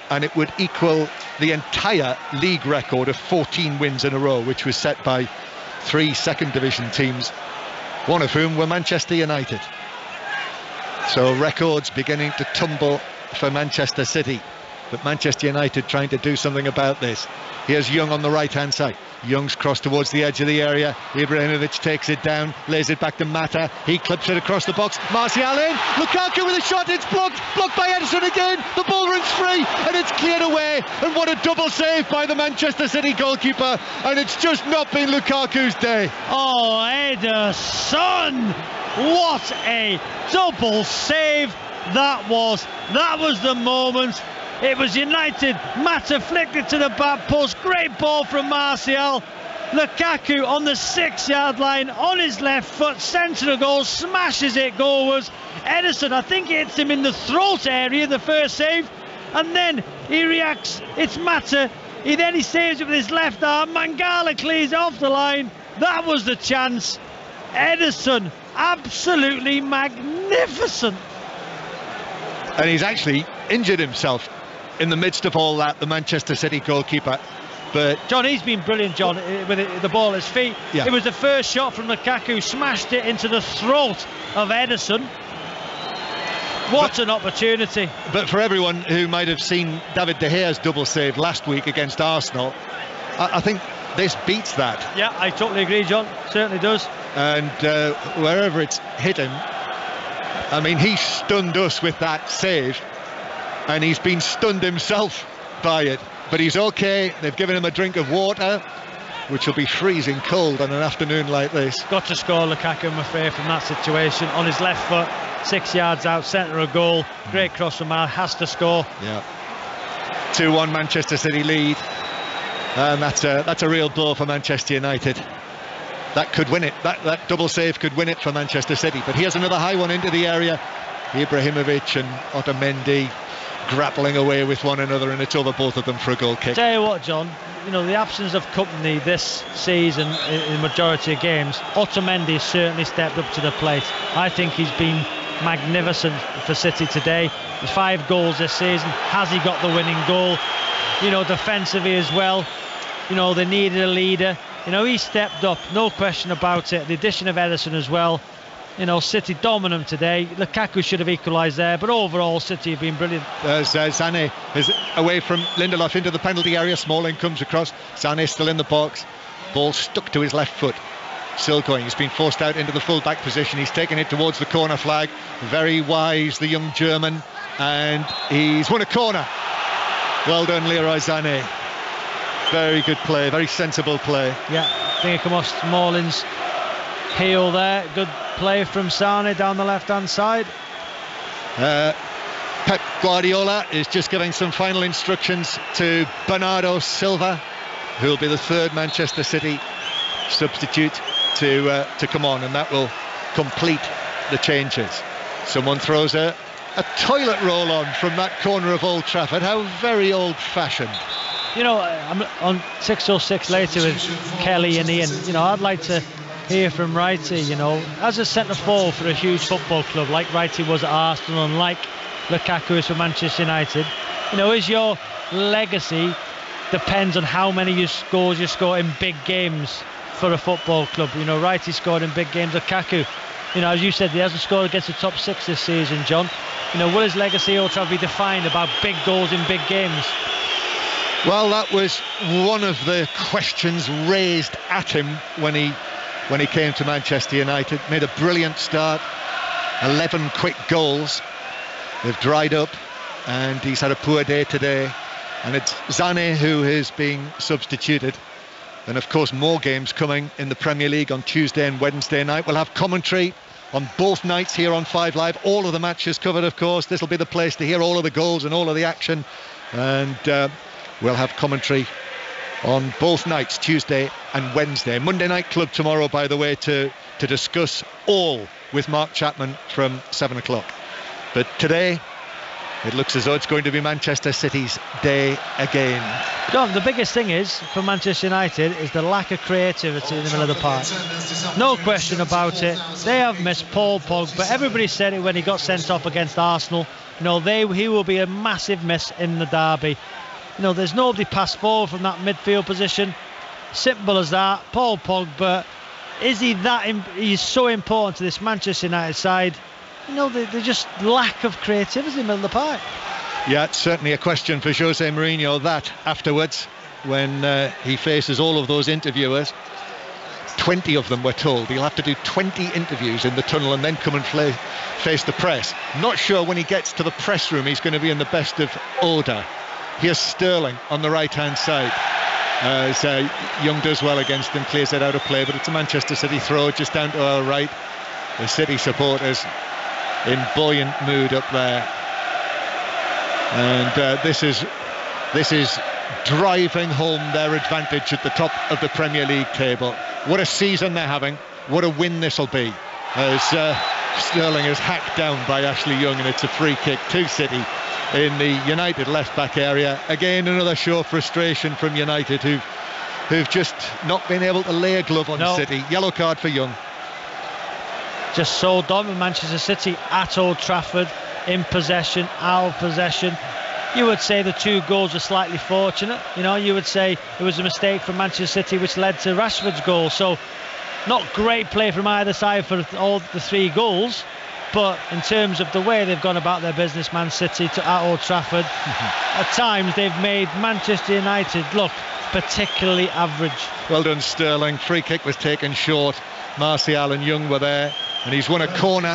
And it would equal the entire league record of 14 wins in a row, which was set by 3 second division teams, one of whom were Manchester United. So records beginning to tumble for Manchester City, but Manchester United trying to do something about this. Here's Young on the right-hand side. Young's crossed towards the edge of the area. Ibrahimovic takes it down, lays it back to Mata. He clips it across the box. Martial in. Lukaku with a shot. It's blocked. Blocked by Ederson again. The ball runs free and it's cleared away. And what a double save by the Manchester City goalkeeper. And it's just not been Lukaku's day. Oh, Ederson! What a double save that was. That was the moment. It was United. Mata flicked it to the back post. Great ball from Martial. Lukaku on the 6-yard line on his left foot, centre of goal, smashes it goalwards. Ederson, I think, hits him in the throat area, the first save, and then he reacts. It's Mata. He saves it with his left arm. Mangala clears off the line. That was the chance. Ederson, absolutely magnificent. And he's actually injured himself in the midst of all that, the Manchester City goalkeeper. But John, he's been brilliant, John, with the ball at his feet. Yeah. It was the first shot from Lukaku, smashed it into the throat of Ederson. What an opportunity. But for everyone who might have seen David De Gea's double save last week against Arsenal, I think this beats that. Yeah, I totally agree, John. Certainly does. And wherever it's hit him, I mean, he stunned us with that save, and he's been stunned himself by it. But he's okay. They've given him a drink of water, which will be freezing cold on an afternoon like this. Got to score, Lukaku, I'm afraid, from that situation. On his left foot, 6 yards out, centre of goal. Great cross from Mal, has to score. Yeah. 2-1 Manchester City lead. And that's a real blow for Manchester United. That could win it. That double save could win it for Manchester City. But here's another high one into the area. Ibrahimovic and Otamendi grappling away with one another, and it's over both of them for a goal kick. Tell you what, John, the absence of company this season in the majority of games, Otamendi has certainly stepped up to the plate. I think he's been magnificent for City today. There's 5 goals this season. Has he got the winning goal? Defensively as well. They needed a leader. He stepped up, no question about it. The addition of Ederson as well. City dominant today. Lukaku should have equalised there, but overall City have been brilliant. Sané is away from Lindelof into the penalty area. Smalling comes across. Sané still in the box. Ball stuck to his left foot. Still going. He's been forced out into the full-back position. He's taken it towards the corner flag. Very wise, the young German. And he's won a corner. Well done, Leroy Sané. Very good play, very sensible play. Yeah, I think it came off Smalling's heel there. Good play from Sané down the left-hand side. Pep Guardiola is just giving some final instructions to Bernardo Silva, who will be the 3rd Manchester City substitute to come on, and that will complete the changes. Someone throws a toilet roll on from that corner of Old Trafford. How very old-fashioned. I'm on 606 later with Kelly and Ian. I'd like to hear from Wrighty, as a centre forward for a huge football club like Wrighty was at Arsenal and like Lukaku is for Manchester United. Is your legacy depends on how many goals you score in big games for a football club. Wrighty scored in big games. Lukaku, as you said, he hasn't scored against the top 6 this season, John. Will his legacy at Old Trafford be defined about big goals in big games? Well, that was one of the questions raised at him when he came to Manchester United. Made a brilliant start, 11 quick goals. They've dried up, and he's had a poor day today. And it's Sané who is being substituted. And of course, more games coming in the Premier League on Tuesday and Wednesday night. We'll have commentary on both nights here on 5 Live. All of the matches covered, of course. This will be the place to hear all of the goals and all of the action. And we'll have commentary on both nights, Tuesday and Wednesday. Monday Night Club tomorrow, by the way, to discuss all with Mark Chapman from 7 o'clock. But today, it looks as though it's going to be Manchester City's day again. John, the biggest thing is, for Manchester United, is the lack of creativity in the middle of the park. No question about it. They have missed Paul Pogba. Everybody said it when he got sent off against Arsenal. He will be a massive miss in the derby. There's nobody passed forward from that midfield position. Simple as that. Paul Pogba, he's so important to this Manchester United side. They just lack of creativity in the middle of the park. Yeah, it's certainly a question for Jose Mourinho, that afterwards, when he faces all of those interviewers. 20 of them, we're told. He'll have to do 20 interviews in the tunnel and then come and face the press. Not sure when he gets to the press room he's going to be in the best of order. Here's Sterling on the right-hand side. As Young does well against him, clears it out of play, but it's a Manchester City throw just down to our right. The City supporters in buoyant mood up there. And this is driving home their advantage at the top of the Premier League table. What a season they're having. What a win this will be. As Sterling is hacked down by Ashley Young, and it's a free kick to City in the United left-back area. Again, another show of frustration from United, who've just not been able to lay a glove on City. Yellow card for Young. Just so dominant Manchester City at Old Trafford, in possession, out of possession. You would say the 2 goals are slightly fortunate. You would say it was a mistake from Manchester City which led to Rashford's goal. So not great play from either side for all the 3 goals. But in terms of the way they've gone about their business, Man City at Old Trafford, at times they've made Manchester United look particularly average. Well done, Sterling. Free kick was taken short. Martial and Young were there, and he's won a corner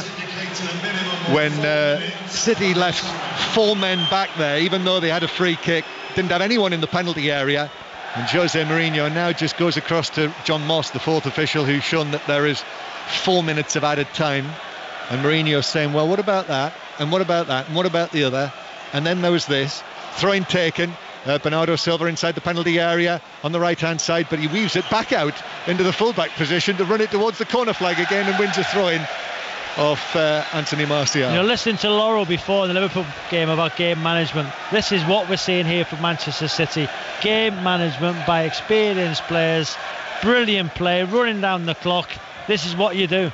when City left 4 men back there, even though they had a free kick. Didn't have anyone in the penalty area. And Jose Mourinho now just goes across to John Moss, the 4th official, who's shown that there is 4 minutes of added time. And Mourinho's saying, well, what about that? And what about that? And what about the other? And then there was this. Throw-in taken. Bernardo Silva inside the penalty area on the right-hand side, but he weaves it back out into the full-back position to run it towards the corner flag again and wins a throw-in. of Anthony Martial. You're listening to Laurel before in the Liverpool game about game management. This is what we're seeing here from Manchester City. Game management by experienced players. Brilliant play, running down the clock. This is what you do.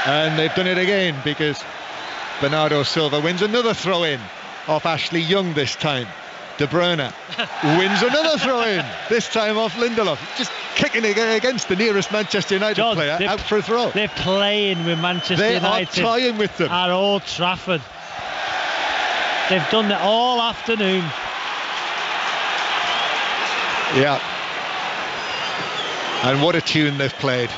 And they've done it again, because Bernardo Silva wins another throw-in off Ashley Young this time. De Bruyne wins another throw-in, this time off Lindelof. Just kicking it against the nearest Manchester United player, out for a throw. They're playing with Manchester United. They are toying with them. At Old Trafford. They've done that all afternoon. Yeah. And what a tune they've played.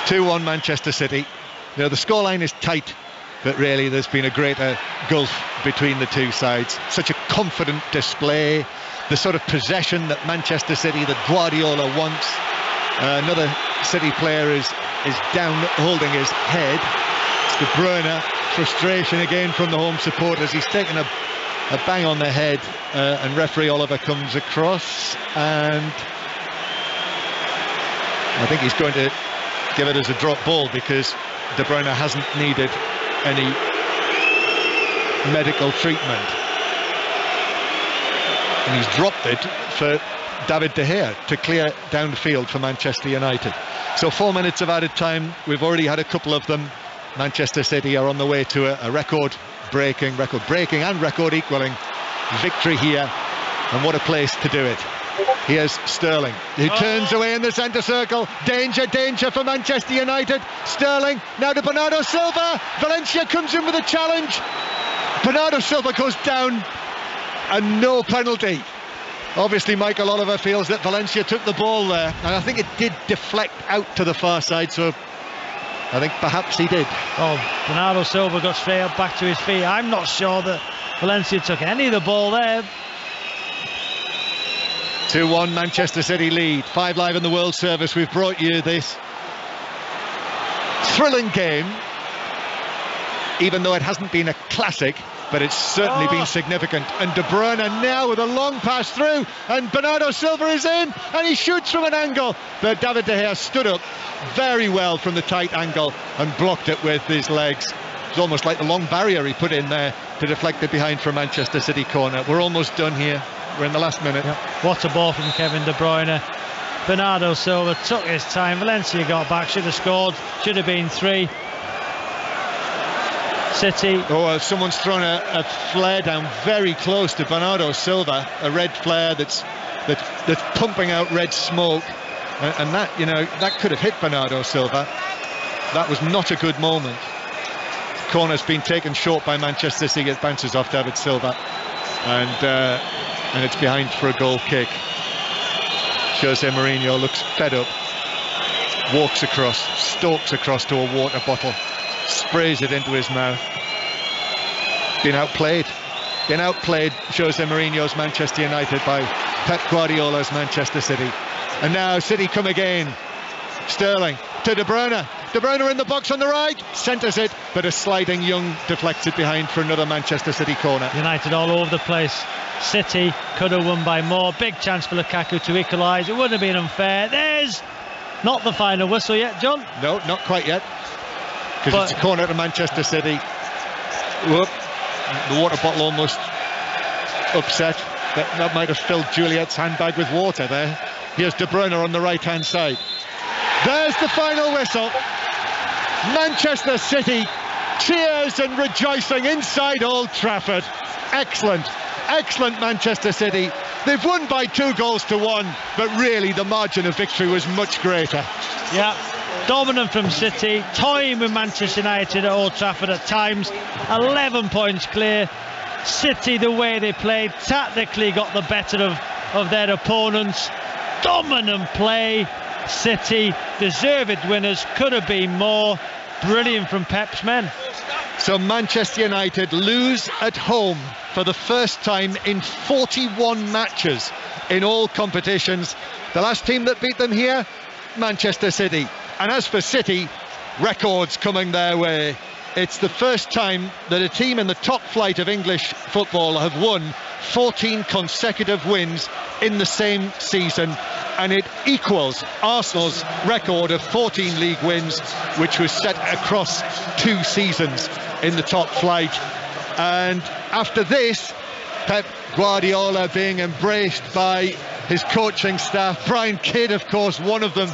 2-1 Manchester City. You know, the scoreline is tight, but really there's been a greater gulf between the two sides. Such a confident display, the sort of possession that Manchester City, that Guardiola wants. Another City player is down holding his head. It's De Bruyne. Frustration again from the home supporters. He's taken a bang on the head, and referee Oliver comes across, and I think he's going to give it as a drop ball, because De Bruyne hasn't needed any medical treatment, and he's dropped it for David De Gea to clear downfield for Manchester United. So 4 minutes of added time, we've already had a couple of them. Manchester City are on the way to a record-breaking and record-equaling victory here, and what a place to do it. Here's Sterling, who turns away in the centre circle. Danger for Manchester United. Sterling now to Bernardo Silva. Valencia comes in with a challenge. Bernardo Silva goes down, and no penalty. Obviously Michael Oliver feels that Valencia took the ball there, and I think it did deflect out to the far side, so I think perhaps he did. Oh, Bernardo Silva got straight up back to his feet. I'm not sure that Valencia took any of the ball there. 2-1 Manchester City lead. 5 Live in the World Service. We've brought you this thrilling game, even though it hasn't been a classic, but it's certainly been significant. And De Bruyne now with a long pass through, and Bernardo Silva is in, and he shoots from an angle, but David De Gea stood up very well from the tight angle and blocked it with his legs. It's almost like the long barrier he put in there to deflect it behind for Manchester City corner. We're almost done here. We're in the last minute. Yep. What a ball from Kevin De Bruyne. Bernardo Silva took his time. Valencia got back, should have scored, should have been 3. City. Someone's thrown a flare down very close to Bernardo Silva, a red flare that's pumping out red smoke, and that, you know, that could have hit Bernardo Silva. That was not a good moment. Corner's been taken short by Manchester City. It bounces off David Silva, and it's behind for a goal kick. Jose Mourinho looks fed up, walks across, stalks across to a water bottle, sprays it into his mouth. Been outplayed, Jose Mourinho's Manchester United by Pep Guardiola's Manchester City. And now City come again. Sterling to De Bruyne. De Bruyne in the box on the right, centres it, but a sliding Young deflects it behind for another Manchester City corner. United all over the place. City could have won by more. Big chance for Lukaku to equalise. It wouldn't have been unfair. There's not the final whistle yet, John. No, not quite yet, because it's a corner to Manchester City. Whoop. The water bottle almost upset. That might have filled Juliet's handbag with water there. Here's De Bruyne on the right-hand side. There's the final whistle. Manchester City cheers and rejoicing inside Old Trafford. Excellent Manchester City. They've won by 2-1, but really the margin of victory was much greater. Yeah, dominant from City, toying with Manchester United at Old Trafford at times. 11 points clear. City, the way they played, tactically got the better of their opponents. Dominant play. City, deserved winners, could have been more. Brilliant from Pep's men. So Manchester United lose at home for the first time in 41 matches in all competitions. The last team that beat them here, Manchester City. And as for City, records coming their way. It's the first time that a team in the top flight of English football have won 14 consecutive wins in the same season. and it equals Arsenal's record of 14 league wins, which was set across 2 seasons in the top flight. And after this, Pep Guardiola being embraced by his coaching staff, Brian Kidd, of course, one of them,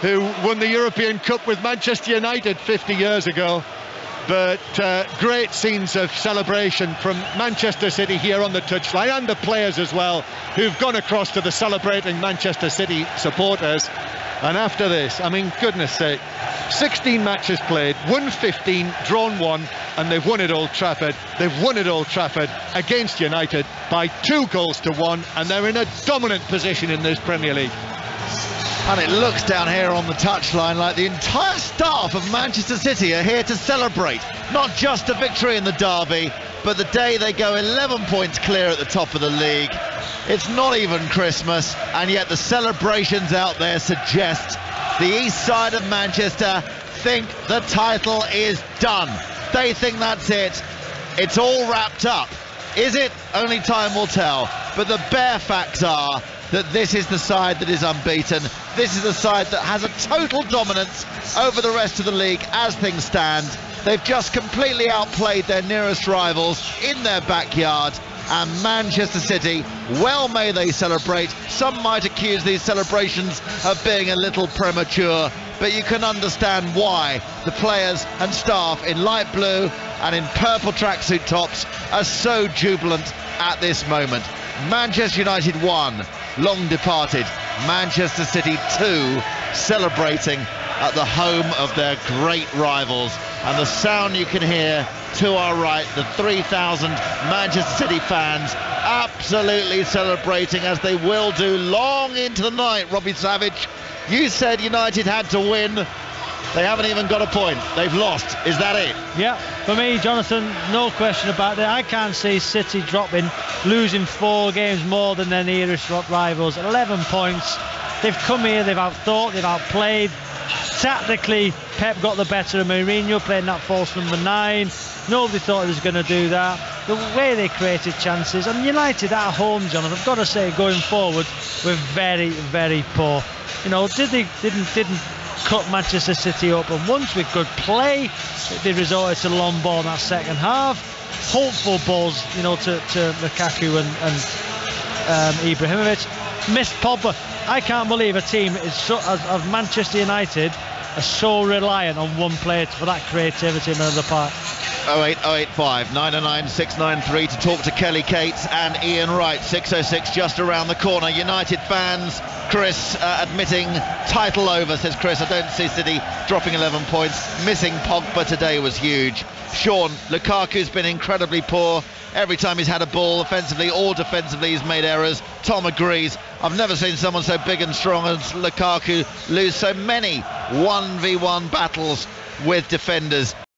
who won the European Cup with Manchester United 50 years ago. But great scenes of celebration from Manchester City here on the touchline, and the players as well, who've gone across to the celebrating Manchester City supporters. And after this, I mean, goodness sake, 16 matches played, won 15, drawn 1, and they've won at Old Trafford. They've won at Old Trafford against United by 2-1, and they're in a dominant position in this Premier League. And it looks down here on the touchline like the entire staff of Manchester City are here to celebrate not just a victory in the derby, but the day they go 11 points clear at the top of the league. It's not even Christmas, and yet the celebrations out there suggest the east side of Manchester think the title is done. They think that's it. It's all wrapped up. Is it? Only time will tell. But the bare facts are that this is the side that is unbeaten. This is the side that has a total dominance over the rest of the league as things stand. They've just completely outplayed their nearest rivals in their backyard, and Manchester City, well may they celebrate. Some might accuse these celebrations of being a little premature, but you can understand why the players and staff in light blue and in purple tracksuit tops are so jubilant at this moment. Manchester United 1, long departed. Manchester City 2, celebrating at the home of their great rivals. And the sound you can hear to our right, the 3,000 Manchester City fans absolutely celebrating, as they will do long into the night. Robbie Savage, you said United had to win. They haven't even got a point. They've lost. Is that it? Yeah, for me, Jonathan, no question about that. I can't see City losing 4 games more than their nearest rivals. 11 points. They've come here, they've outthought, they've outplayed. Tactically, Pep got the better of Mourinho, playing that false number 9. Nobody thought he was going to do that. The way they created chances, and United at home, Jonathan, I've got to say, going forward, were very, very poor. You know, didn't cut Manchester City up, and once with good play, they resorted to long ball in that second half. Hopeful balls, you know, to Lukaku and Ibrahimovic. Missed Pogba. I can't believe a team of Manchester United are so reliant on one player for that creativity in another part. 08085 909 693 to talk to Kelly Cates and Ian Wright. 606 just around the corner. United fans, Chris admitting title over, says Chris. I don't see City dropping 11 points. Missing Pogba today was huge. Sean, Lukaku's been incredibly poor. Every time he's had a ball, offensively or defensively, he's made errors. Tom agrees. I've never seen someone so big and strong as Lukaku lose so many 1v1 battles with defenders.